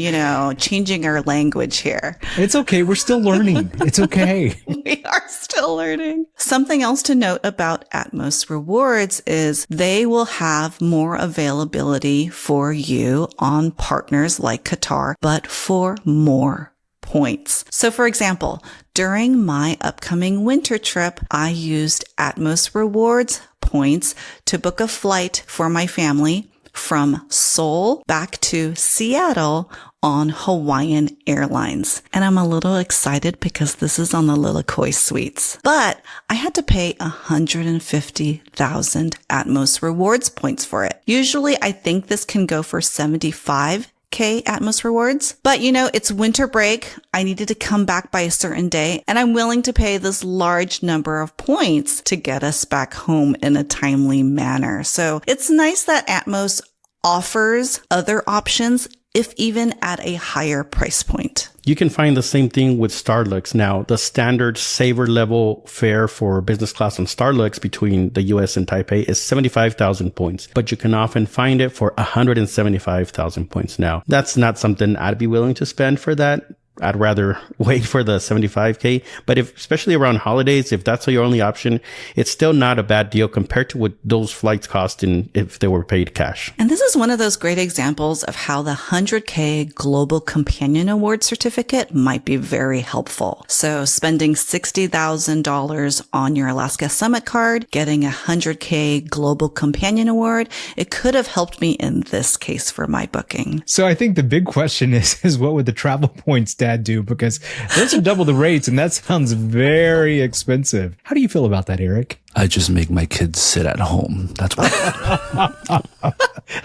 changing our language here. It's okay. We're still learning. It's okay. We are still learning. Something else to note about Atmos Rewards is they will have more availability for you on partners like Qatar, but for more points. So for example, during my upcoming winter trip, I used Atmos Rewards points to book a flight for my family from Seoul back to Seattle on Hawaiian Airlines. And I'm a little excited because this is on the Lilikoi suites. But I had to pay 150,000 Atmos Rewards points for it. Usually I think this can go for 75K Atmos Rewards. But it's winter break. I needed to come back by a certain day, and I'm willing to pay this large number of points to get us back home in a timely manner. So it's nice that Atmos offers other options, if even at a higher price point. You can find the same thing with Starlux. Now, the standard saver level fare for business class on Starlux between the US and Taipei is 75,000 points, but you can often find it for 175,000 points now. That's not something I'd be willing to spend for that I'd rather wait for the 75K. But especially around holidays, if that's your only option, it's still not a bad deal compared to what those flights cost if they were paid cash. And this is one of those great examples of how the 100K Global Companion Award certificate might be very helpful. So spending $60,000 on your Alaska Summit card, getting a 100K Global Companion Award, it could have helped me in this case for my booking. So I think the big question is what would the travel points dad do? Because those are double the rates and that sounds very expensive. How do you feel about that, Eric? I just make my kids sit at home. That's what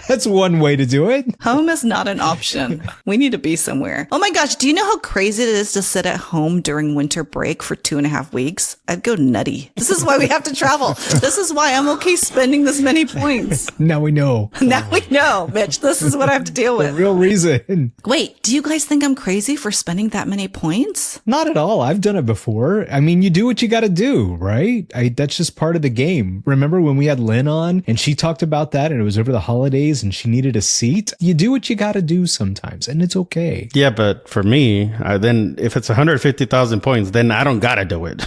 That's one way to do it. Home is not an option. We need to be somewhere. Oh my gosh. Do you know how crazy it is to sit at home during winter break for 2.5 weeks? I'd go nutty. This is why we have to travel. This is why I'm okay spending this many points. Now we know. Now we know, Mitch. This is what I have to deal The with. real reason. Wait, do you guys think I'm crazy for spending that many points? Not at all. I've done it before. I mean, you do what you got to do, right? That's just part of the game. Remember when we had Lynn on and she talked about that and it was over the holidays and she needed a seat? You do what you got to do sometimes and it's okay. Yeah, but for me, then if it's 150,000 points, then I don't gotta do it.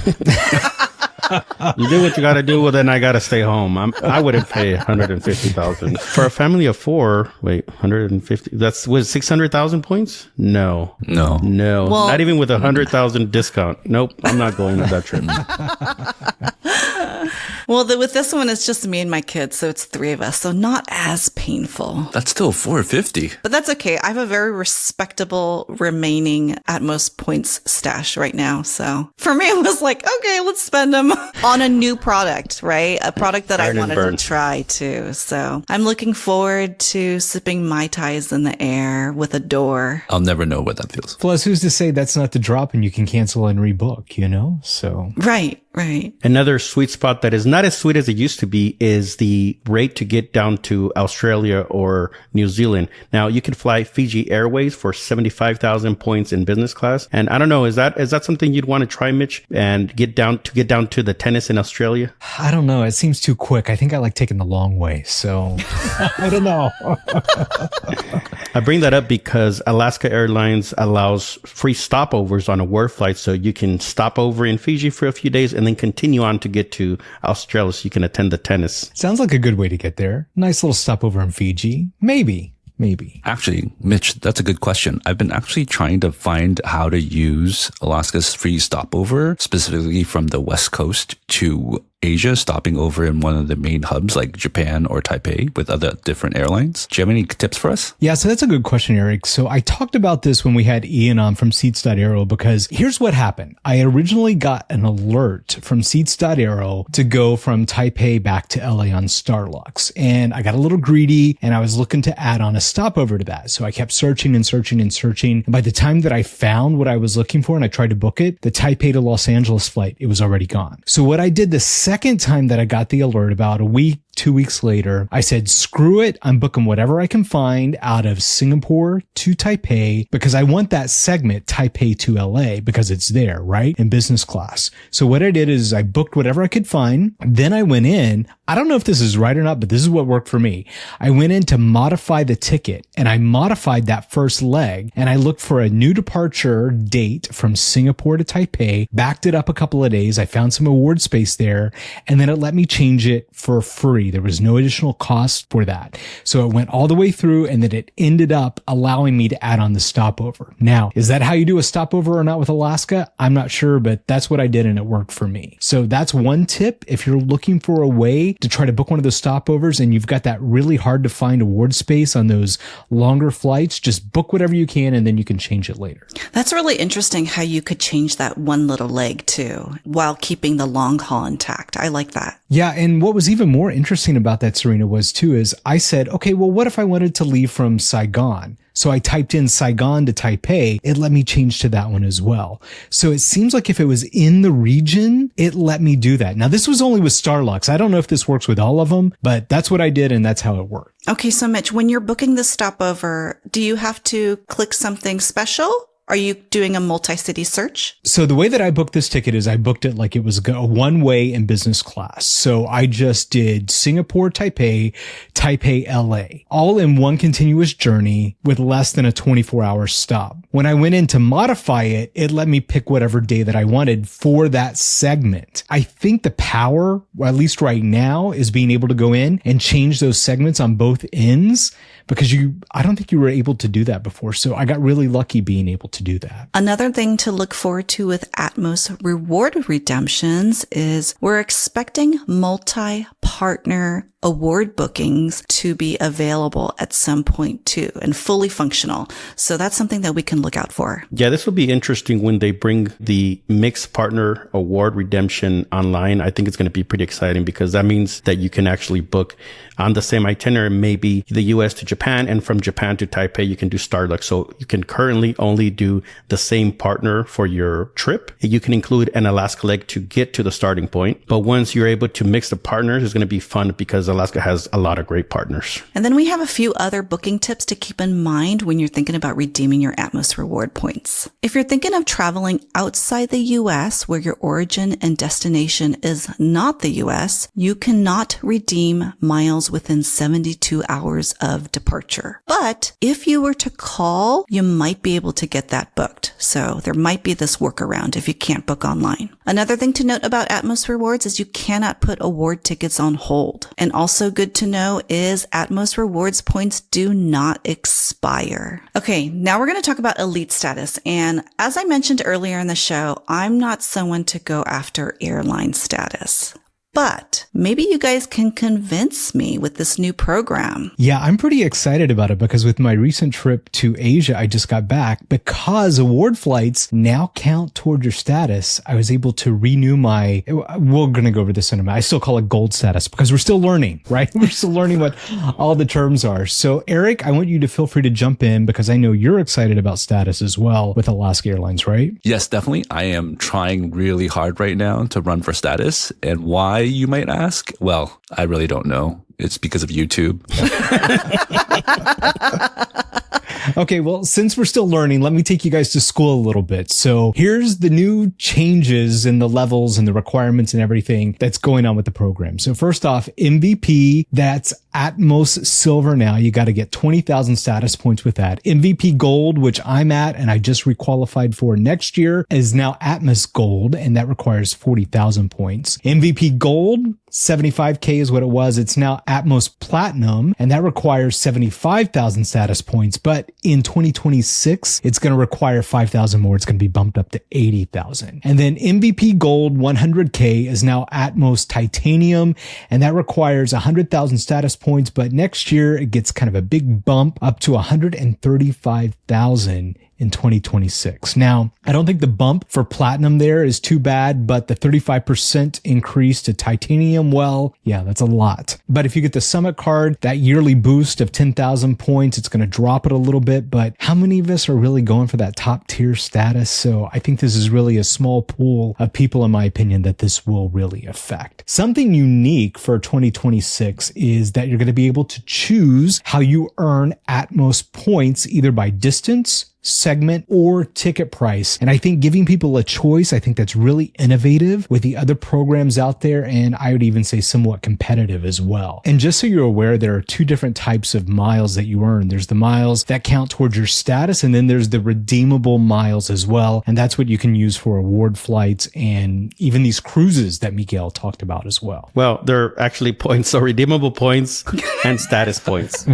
You do what you gotta do. Well, then I gotta stay home. I wouldn't pay 150,000 for a family of 4. Wait, 150? That's with 600,000 points? No. No. Well, not even with 100,000 discount. Nope. I'm not going on that trip. Well, with this one, it's just me and my kids, so it's 3 of us, so not as painful. That's still $450. But that's okay. I have a very respectable remaining Atmos points stash right now. So for me, it was like, okay, let's spend them on a new product, right? A product that I wanted to try too. So I'm looking forward to sipping Mai Tais in the air with a door. I'll never know what that feels. Plus, who's to say that's not the drop and you can cancel and rebook, you know? So. Right. Another sweet spot that is not as sweet as it used to be is the rate to get down to Australia or New Zealand. Now you can fly Fiji Airways for 75,000 points in business class. And I don't know, is that something you'd want to try, Mitch, and get down to the tennis in Australia? I don't know. It seems too quick. I think I like taking the long way. So I don't know. I bring that up because Alaska Airlines allows free stopovers on award flights. So you can stop over in Fiji for a few days and then continue on to get to Australia so you can attend the tennis. Sounds like a good way to get there. Nice little stopover in Fiji. Maybe. Actually, Mitch, that's a good question. I've been actually trying to find how to use Alaska's free stopover, specifically from the West Coast to Asia, stopping over in one of the main hubs like Japan or Taipei with other different airlines. Do you have any tips for us? Yeah, so that's a good question, Eric. So I talked about this when we had Ian on from Seats.aero because here's what happened. I originally got an alert from Seats.aero to go from Taipei back to LA on Starlux. And I got a little greedy and I was looking to add on a stopover to that. So I kept searching and searching and searching. And by the time that I found what I was looking for and I tried to book it, the Taipei to Los Angeles flight, it was already gone. So what I did the second time that I got the alert, about a week, 2 weeks later, I said, screw it. I'm booking whatever I can find out of Singapore to Taipei because I want that segment Taipei to LA because it's there, right? In business class. So what I did is I booked whatever I could find. Then I went in. I don't know if this is right or not, but this is what worked for me. I went in to modify the ticket and I modified that first leg and I looked for a new departure date from Singapore to Taipei, backed it up a couple of days. I found some award space there and then it let me change it for free. There was no additional cost for that. So it went all the way through and then it ended up allowing me to add on the stopover. Now, is that how you do a stopover or not with Alaska? I'm not sure, but that's what I did and it worked for me. So that's one tip. If you're looking for a way to try to book one of those stopovers and you've got that really hard to find award space on those longer flights, just book whatever you can and then you can change it later. That's really interesting how you could change that one little leg too, while keeping the long haul intact. I like that. Yeah. And what was even more interesting about that, Serena, was too, is I said, okay, well, what if I wanted to leave from Saigon? So I typed in Saigon to Taipei. It let me change to that one as well. So it seems like if it was in the region, it let me do that. Now, this was only with Starlux. I don't know if this works with all of them, but that's what I did and that's how it worked. Okay. So Mitch, when you're booking the stopover, do you have to click something special? Are you doing a multi-city search? So the way that I booked this ticket is I booked it like it was a one-way in business class. So I just did Singapore, Taipei, LA, all in one continuous journey with less than a 24-hour stop. When I went in to modify it, it let me pick whatever day that I wanted for that segment. I think the power, at least right now, is being able to go in and change those segments on both ends, because I don't think you were able to do that before. So I got really lucky being able to do that. Another thing to look forward to with Atmos reward redemptions is we're expecting multi-partner award bookings to be available at some point too, and fully functional. So that's something that we can look out for. Yeah, this will be interesting when they bring the mixed partner award redemption online. I think it's going to be pretty exciting because that means that you can actually book on the same itinerary, maybe the US to Japan, and from Japan to Taipei, you can do Starlux. So you can currently only do the same partner for your trip. You can include an Alaska leg to get to the starting point. But once you're able to mix the partners, it's going to be fun because Alaska has a lot of great partners. And then we have a few other booking tips to keep in mind when you're thinking about redeeming your Atmos reward points. If you're thinking of traveling outside the US where your origin and destination is not the US, you cannot redeem miles within 72 hours of departure. But if you were to call, you might be able to get that booked. So there might be this workaround if you can't book online. Another thing to note about Atmos rewards is you cannot put award tickets on hold. And also good to know is Atmos rewards points do not expire. Okay, now we're going to talk about elite status. And as I mentioned earlier in the show, I'm not someone to go after airline status. But maybe you guys can convince me with this new program. Yeah, I'm pretty excited about it because with my recent trip to Asia, I just got back. Because award flights now count toward your status, I was able to renew we're going to go over this in a minute. I still call it gold status because we're still learning, right? We're still learning what all the terms are. So Eric, I want you to feel free to jump in because I know you're excited about status as well with Alaska Airlines, right? Yes, definitely. I am trying really hard right now to run for status. And why, you might ask? Well, I really don't know. It's because of YouTube. Okay, well, since we're still learning, let me take you guys to school a little bit. So here's the new changes in the levels and the requirements and everything that's going on with the program. So first off, MVP, that's Atmos Silver now. You got to get 20,000 status points with that. MVP Gold, which I'm at and I just requalified for next year, is now Atmos Gold, and that requires 40,000 points. MVP Gold, 75K is what it was. It's now Atmos Platinum, and that requires 75,000 status points. But in 2026, it's going to require 5,000 more. It's going to be bumped up to 80,000. And then MVP Gold 100K is now Atmos Titanium, and that requires 100,000 status points. But next year, it gets kind of a big bump up to 135,000 in 2026. Now, I don't think the bump for platinum there is too bad, but the 35% increase to titanium, well, yeah, that's a lot. But if you get the summit card, that yearly boost of 10,000 points, it's going to drop it a little bit. But how many of us are really going for that top tier status? So I think this is really a small pool of people, in my opinion, that this will really affect. Something unique for 2026 is that you're going to be able to choose how you earn Atmos points, either by distance, segment, or ticket price. And I think giving people a choice, I think that's really innovative with the other programs out there. And I would even say somewhat competitive as well. And just so you're aware, there are two different types of miles that you earn. There's the miles that count towards your status, and then there's the redeemable miles as well. And that's what you can use for award flights and even these cruises that Miguel talked about as well. Well, they're actually points. So redeemable points and status points.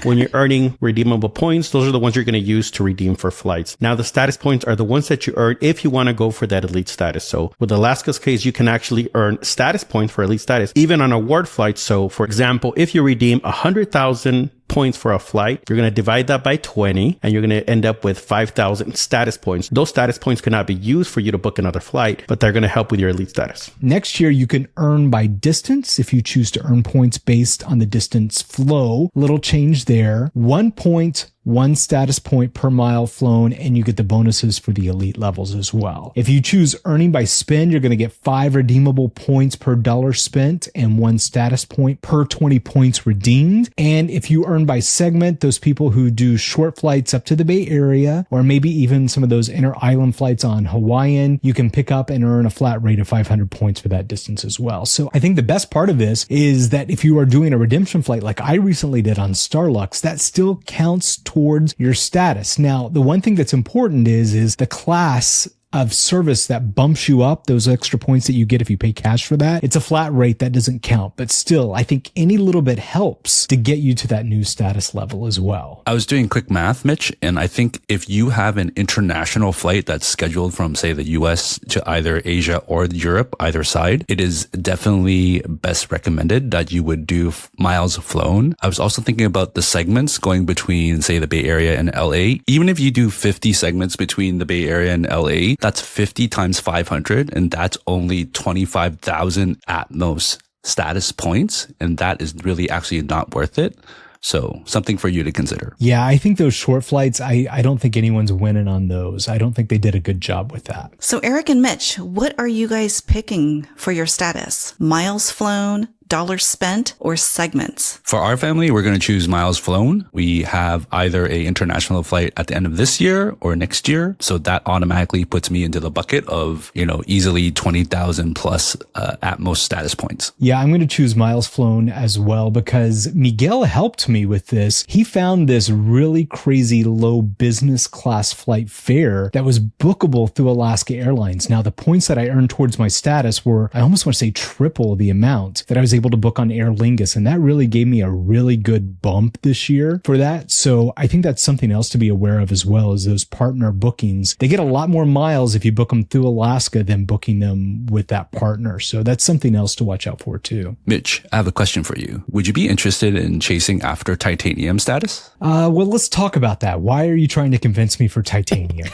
When you're earning redeemable points, those are the ones you're going to use to redeem for flights. Now, the status points are the ones that you earn if you want to go for that elite status. So with Alaska's case, you can actually earn status points for elite status, even on award flights. So for example, if you redeem 100,000 points for a flight, you're going to divide that by 20 and you're going to end up with 5,000 status points. Those status points cannot be used for you to book another flight, but they're going to help with your elite status. Next year, you can earn by distance if you choose to earn points based on the distance flow. Little change there. 1 point 1 status point per mile flown, and you get the bonuses for the elite levels as well. If you choose earning by spend, you're going to get 5 redeemable points per dollar spent and 1 status point per 20 points redeemed. And if you earn by segment, those people who do short flights up to the Bay Area, or maybe even some of those inter island flights on Hawaiian, you can pick up and earn a flat rate of 500 points for that distance as well. So I think the best part of this is that if you are doing a redemption flight like I recently did on Starlux, that still counts towards your status. Now, the one thing that's important is the class of service that bumps you up, those extra points that you get if you pay cash for that. It's a flat rate that doesn't count, but still, I think any little bit helps to get you to that new status level as well. I was doing quick math, Mitch, and I think if you have an international flight that's scheduled from, say, the US to either Asia or Europe, either side, it is definitely best recommended that you would do miles flown. I was also thinking about the segments going between, say, the Bay Area and LA. Even if you do 50 segments between the Bay Area and LA, that's 50 times 500, and that's only 25,000 Atmos status points, and that is really actually not worth it. So something for you to consider. Yeah, I think those short flights, I don't think anyone's winning on those. I don't think they did a good job with that. So Eric and Mitch, what are you guys picking for your status? Miles flown, dollars spent, or segments? For our family, we're going to choose miles flown. We have either a international flight at the end of this year or next year. So that automatically puts me into the bucket of, easily 20,000 plus Atmos status points. Yeah, I'm going to choose miles flown as well because Miguel helped me with this. He found this really crazy low business class flight fare that was bookable through Alaska Airlines. Now, the points that I earned towards my status were, I almost want to say triple the amount that I was able to book on Aer Lingus, and that really gave me a really good bump this year for that. So I think that's something else to be aware of as well, as those partner bookings. They get a lot more miles if you book them through Alaska than booking them with that partner. So that's something else to watch out for too. Mitch, I have a question for you. Would you be interested in chasing after titanium status? Well, let's talk about that. Why are you trying to convince me for titanium?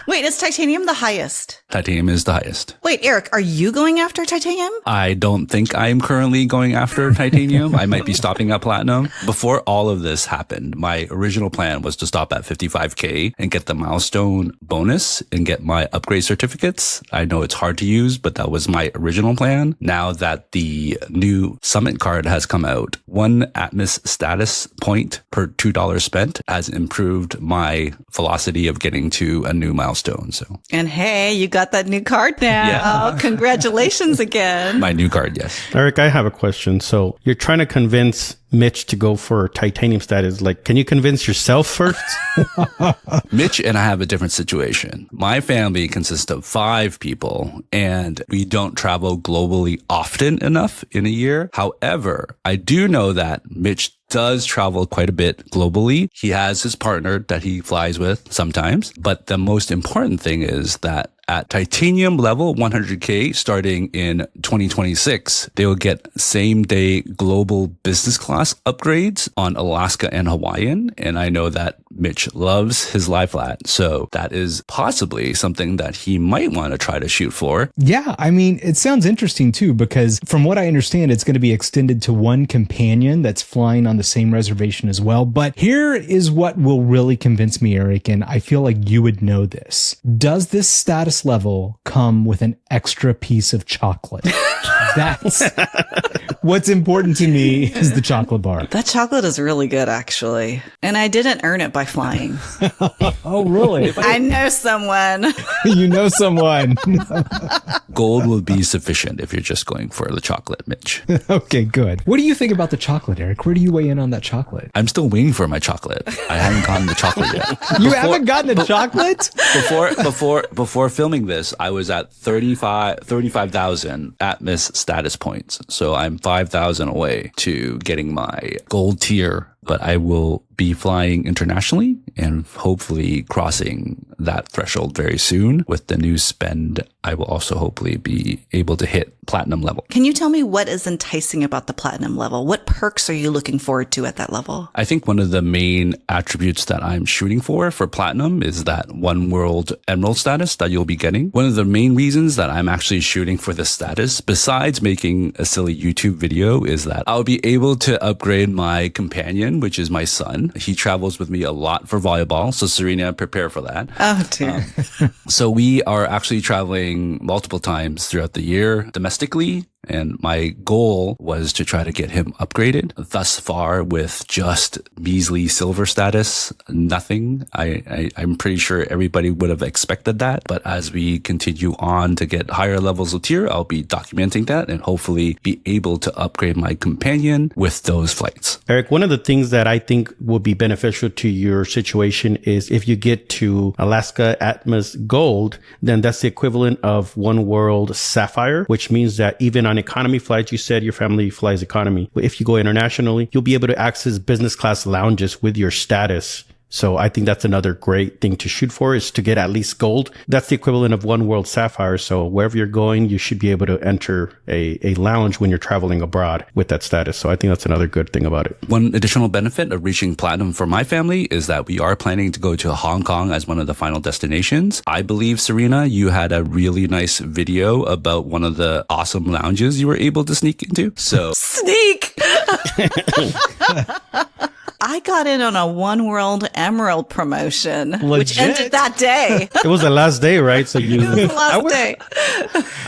Wait, is titanium the highest? Titanium is the highest. Wait, Eric, are you going after titanium? I don't think I'm currently going after titanium. I might be stopping at platinum. Before all of this happened, my original plan was to stop at 55K and get the milestone bonus and get my upgrade certificates. I know it's hard to use, but that was my original plan. Now that the new Summit card has come out, 1 Atmos status point per $2 spent has improved my velocity of getting to a new milestone. So, and hey, you got that new card now. Yeah. Congratulations again. My new card, yes. Eric, I have a question. So you're trying to convince Mitch to go for titanium status. Like, can you convince yourself first? Mitch and I have a different situation. My family consists of 5 people, and we don't travel globally often enough in a year. However, I do know that Mitch does travel quite a bit globally. He has his partner that he flies with sometimes. But the most important thing is that at titanium level 100K starting in 2026, they will get same day global business class upgrades on Alaska and Hawaiian. And I know that Mitch loves his lie flat. So that is possibly something that he might want to try to shoot for. Yeah, I mean, it sounds interesting too, because from what I understand, it's going to be extended to 1 companion that's flying on the same reservation as well. But here is what will really convince me, Eric, and I feel like you would know this. Does this status level come with an extra piece of chocolate? That's what's important to me is the chocolate bar. That chocolate is really good, actually. And I didn't earn it by flying. Oh, really? I know someone. You know someone. Gold will be sufficient if you're just going for the chocolate, Mitch. Okay, good. What do you think about the chocolate, Eric? Where do you weigh in on that chocolate? I'm still waiting for my chocolate. I haven't gotten the chocolate yet. You haven't gotten the chocolate? Before filming this, I was at 35,000 Atmos status points. So I'm 5,000 away to getting my gold tier, but I will be flying internationally and hopefully crossing that threshold very soon. With the new spend, I will also hopefully be able to hit platinum level. Can you tell me what is enticing about the platinum level? What perks are you looking forward to at that level? I think one of the main attributes that I'm shooting for platinum is that One World Emerald status that you'll be getting. One of the main reasons that I'm actually shooting for this status, besides making a silly YouTube video, is that I'll be able to upgrade my companion Hawaiian, which is my son. He travels with me a lot for volleyball. So Serena, prepare for that. Oh, dear. So we are actually traveling multiple times throughout the year domestically. And my goal was to try to get him upgraded. Thus far, with just measly silver status, nothing. I'm pretty sure everybody would have expected that. But as we continue on to get higher levels of tier, I'll be documenting that and hopefully be able to upgrade my companion with those flights. Eric, one of the things that I think will be beneficial to your situation is if you get to Alaska Atmos Gold, then that's the equivalent of One World Sapphire, which means that even on economy flights, you said your family flies economy. But if you go internationally, you'll be able to access business class lounges with your status. So I think that's another great thing to shoot for, is to get at least gold. That's the equivalent of One World Sapphire. So wherever you're going, you should be able to enter a lounge when you're traveling abroad with that status. So I think that's another good thing about it. One additional benefit of reaching platinum for my family is that we are planning to go to Hong Kong as one of the final destinations. I believe, Serena, you had a really nice video about one of the awesome lounges you were able to sneak into. So Sneak! I got in on a One World Emerald promotion, which ended that day. It was the last day, right? So you, It was the last day.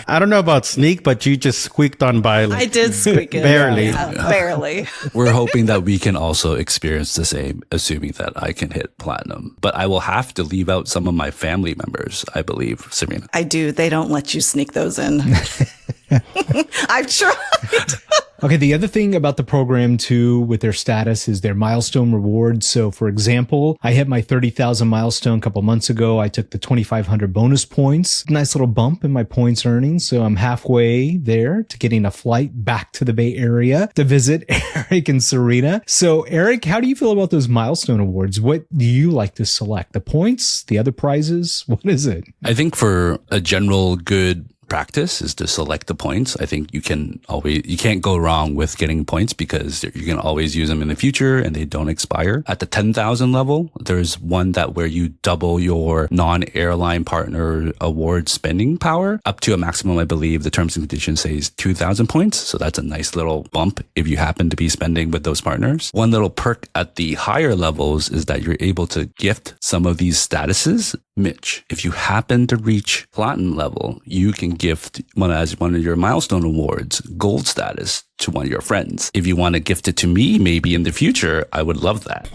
I don't know about sneak, but you just squeaked on by. Like, I did squeak it. Barely. Yeah, barely. we're hoping that we can also experience the same, assuming that I can hit platinum. But I will have to leave out some of my family members, I believe, Serena. I do. They don't let you sneak those in. I've tried. Okay, the other thing about the program too with their status is their milestone rewards. So for example, I hit my 30,000 milestone a couple months ago. I took the 2,500 bonus points, nice little bump in my points earnings. So I'm halfway there to getting a flight back to the Bay Area to visit Eric and Serena. So Eric, how do you feel about those milestone awards? What do you like to select? The points, the other prizes? What is it? I think for a general good practice is to select the points. I think you can't go wrong with getting points because you can always use them in the future and they don't expire. At the 10,000 level, there's one where you double your non-airline partner award spending power up to a maximum. I believe the terms and conditions says 2,000 points. So that's a nice little bump if you happen to be spending with those partners. One little perk at the higher levels is that you're able to gift some of these statuses. Mitch, if you happen to reach platinum level, you can gift one of your milestone awards, gold status, to one of your friends. If you want to gift it to me, maybe in the future, I would love that.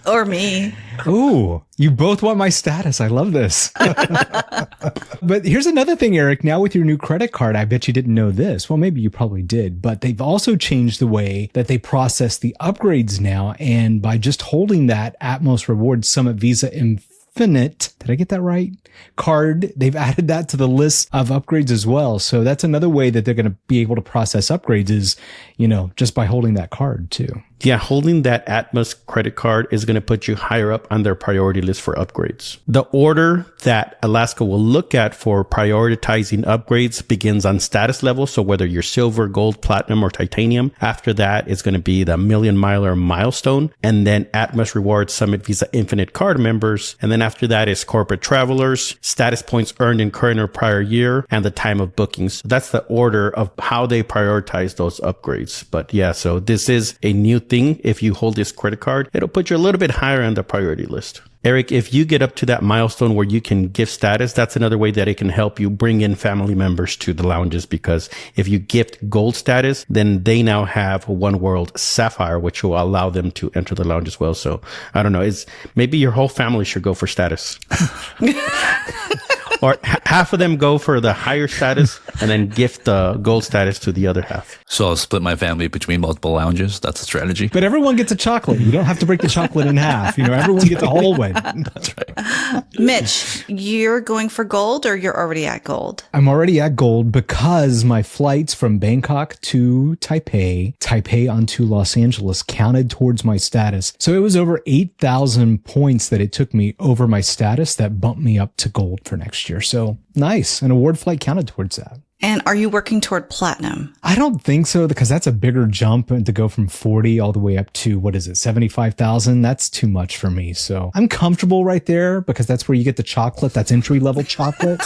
Or me. Ooh, you both want my status. I love this. But here's another thing, Eric. Now with your new credit card, I bet you didn't know this. Well, maybe you probably did, but they've also changed the way that they process the upgrades now. And by just holding that Atmos Rewards Summit Visa Infinite, did I get that right? Card, they've added that to the list of upgrades as well. So that's another way that they're going to be able to process upgrades is, just by holding that card too. Yeah, holding that Atmos credit card is going to put you higher up on their priority list for upgrades. The order that Alaska will look at for prioritizing upgrades begins on status level. So whether you're silver, gold, platinum, or titanium, after that is going to be the Million Miler milestone, and then Atmos Rewards Summit Visa Infinite card members. And then after that is corporate travelers, status points earned in current or prior year, and the time of bookings. So that's the order of how they prioritize those upgrades. But yeah, so this is a new thing. If you hold this credit card, it'll put you a little bit higher on the priority list. Eric, if you get up to that milestone where you can gift status, that's another way that it can help you bring in family members to the lounges, because if you gift gold status, then they now have One World Sapphire, which will allow them to enter the lounge as well. So I don't know, maybe your whole family should go for status. Or half of them go for the higher status and then gift the gold status to the other half. So I'll split my family between multiple lounges. That's a strategy. But everyone gets a chocolate. You don't have to break the chocolate in half. Everyone gets a whole one. That's right. Mitch, you're going for gold or you're already at gold? I'm already at gold because my flights from Bangkok to Taipei onto Los Angeles counted towards my status. So it was over 8,000 points that it took me over my status that bumped me up to gold for next year. So nice. An award flight counted towards that. And are you working toward platinum? I don't think so, because that's a bigger jump to go from 40 all the way up to, what is it, 75,000? That's too much for me. So I'm comfortable right there because that's where you get the chocolate. That's entry level chocolate.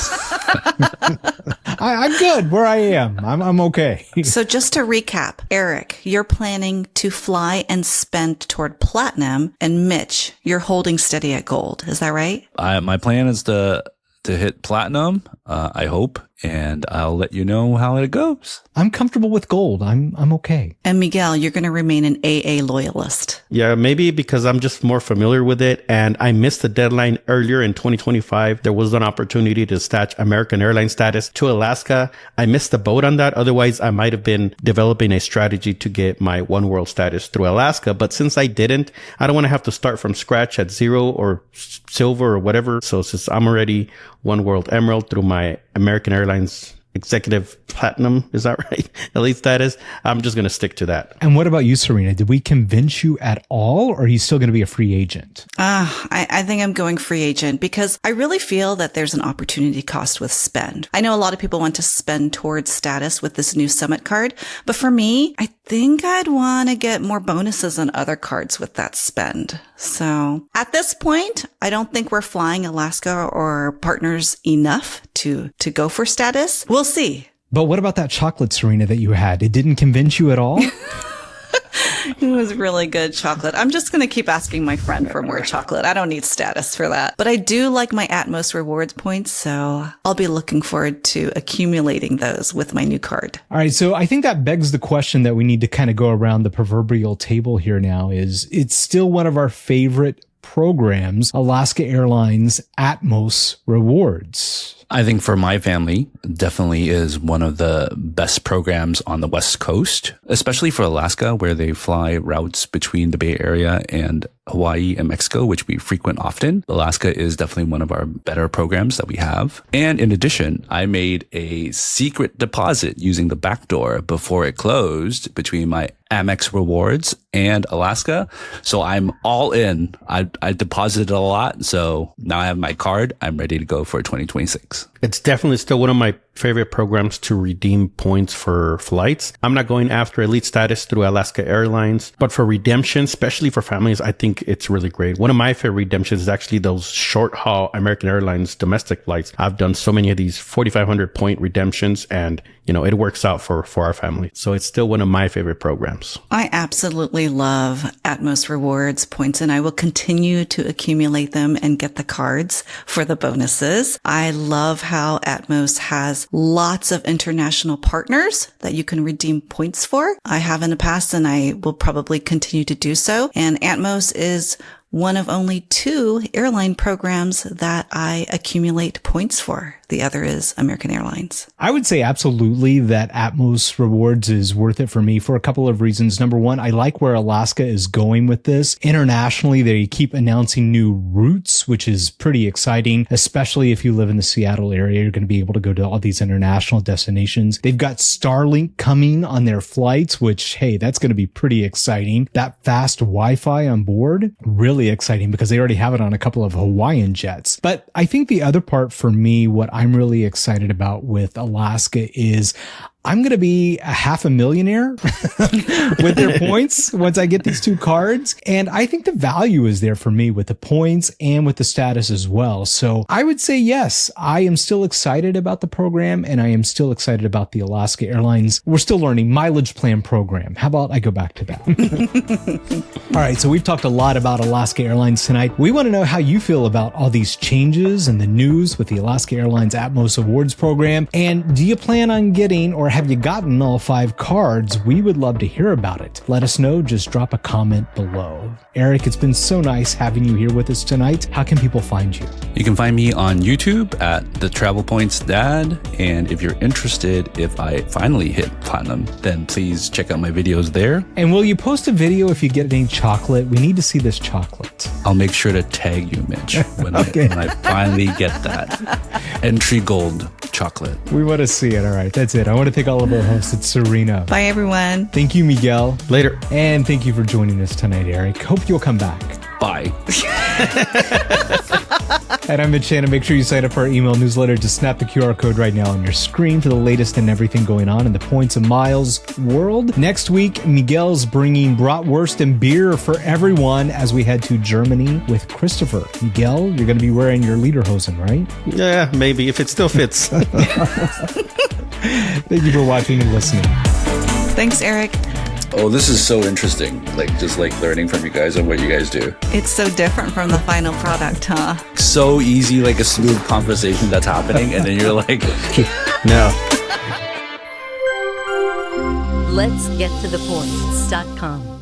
I'm good where I am. I'm okay. So just to recap, Eric, you're planning to fly and spend toward platinum, and Mitch, you're holding steady at gold. Is that right? My plan is to hit platinum, I hope, and I'll let you know how it goes. I'm comfortable with gold. I'm okay. And Miguel, you're going to remain an AA loyalist. Yeah, maybe because I'm just more familiar with it and I missed the deadline earlier in 2025. There was an opportunity to attach American Airlines status to Alaska. I missed the boat on that. Otherwise, I might have been developing a strategy to get my One World status through Alaska. But since I didn't, I don't want to have to start from scratch at 0 or silver or whatever. So since I'm already One World Emerald through my American Airlines Executive Platinum, is that right? Elite status, I'm just going to stick to that. And what about you, Serena? Did we convince you at all, or are you still going to be a free agent? I think I'm going free agent because I really feel that there's an opportunity cost with spend. I know a lot of people want to spend towards status with this new Summit card, but for me, I think I'd want to get more bonuses on other cards with that spend. So at this point, I don't think we're flying Alaska or partners enough to go for status. We'll see. But what about that chocolate, Serena, that you had? It didn't convince you at all? It was really good chocolate. I'm just going to keep asking my friend for more chocolate. I don't need status for that. But I do like my Atmos Rewards points, so I'll be looking forward to accumulating those with my new card. All right, so I think that begs the question that we need to kind of go around the proverbial table here now is it's still one of our favorite programs, Alaska Airlines Atmos Rewards. I think for my family, definitely is one of the best programs on the West Coast, especially for Alaska, where they fly routes between the Bay Area and Hawaii and Mexico, which we frequent often. Alaska is definitely one of our better programs that we have. And in addition, I made a secret deposit using the back door before it closed between my Amex Rewards and Alaska. So I'm all in. I deposited a lot. So now I have my card. I'm ready to go for 2026. It's definitely still one of my favorite programs to redeem points for flights. I'm not going after elite status through Alaska Airlines, but for redemption, especially for families, I think it's really great. One of my favorite redemptions is actually those short haul American Airlines domestic flights. I've done so many of these 4,500 point redemptions and, it works out for our family. So it's still one of my favorite programs. I absolutely love Atmos Rewards points, and I will continue to accumulate them and get the cards for the bonuses. I love how Atmos has lots of international partners that you can redeem points for. I have in the past, and I will probably continue to do so. And Atmos is one of only 2 airline programs that I accumulate points for. The other is American Airlines. I would say absolutely that Atmos Rewards is worth it for me for a couple of reasons. Number one, I like where Alaska is going with this. Internationally, they keep announcing new routes, which is pretty exciting, especially if you live in the Seattle area. You're going to be able to go to all these international destinations. They've got Starlink coming on their flights, which, hey, that's going to be pretty exciting. That fast Wi-Fi on board, really exciting because they already have it on a couple of Hawaiian jets. But I think the other part for me, what I'm really excited about with Alaska is I'm going to be a half a millionaire with their points once I get these 2 cards. And I think the value is there for me with the points and with the status as well. So I would say, yes, I am still excited about the program and I am still excited about the Alaska Airlines. We're still learning mileage plan program. How about I go back to that? All right. So we've talked a lot about Alaska Airlines tonight. We want to know how you feel about all these changes and the news with the Alaska Airlines Atmos Awards program. And do you plan on getting or have you gotten all 5 cards? We would love to hear about it. Let us know. Just drop a comment below. Eric, it's been so nice having you here with us tonight. How can people find you? You can find me on YouTube at The Travel Points Dad. And if you're interested, if I finally hit platinum, then please check out my videos there. And will you post a video if you get any chocolate? We need to see this chocolate. I'll make sure to tag you, Mitch, when I finally get that entry gold chocolate. We want to see it. All right, that's it. I want to thank all of our hosts. It's Serena. Bye, everyone. Thank you, Miguel. Later. And thank you for joining us tonight, Eric. Hope you'll come back. Bye. And I'm Mitch Shannon. Make sure you sign up for our email newsletter to snap the QR code right now on your screen for the latest and everything going on in the points and miles world. Next week, Miguel's bringing bratwurst and beer for everyone as we head to Germany with Christopher. Miguel, you're going to be wearing your lederhosen, right? Yeah, maybe, if it still fits. Thank you for watching and listening. Thanks, Eric. Oh, this is so interesting. Just learning from you guys on what you guys do. It's so different from the final product, huh? So easy, like a smooth conversation that's happening, and then you're like, No. Let's get to the points.com.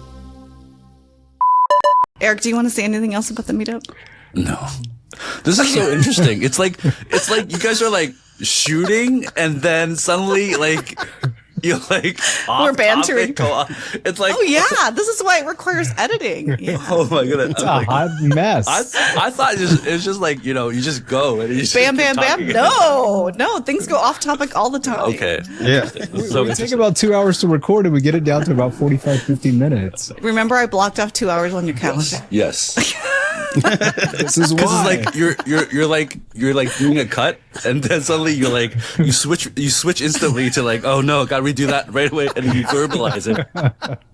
Eric, do you want to say anything else about the meetup? no. This is so interesting. It's like you guys are like shooting, and then suddenly you're like We're bantering. It's like, Oh yeah, this is why it requires editing. Yeah. oh my goodness. It's a hot mess. I thought it's just like, you just go and you just Bam, keep bam, bam. talking. No, things go off topic all the time. Okay. Yeah. So We take about 2 hours to record and we get it down to about 45, 50 minutes. Remember, I blocked off 2 hours on your calendar. yes. This is Because why. it's like you're like doing a cut, and then suddenly you're like you switch instantly to like, oh no, gotta redo that right away, and then you verbalize it.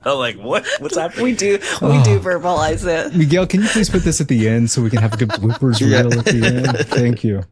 I'm like, what's happening? We do verbalize it. Miguel, can you please put this at the end so we can have a good bloopers reel at the end? Thank you.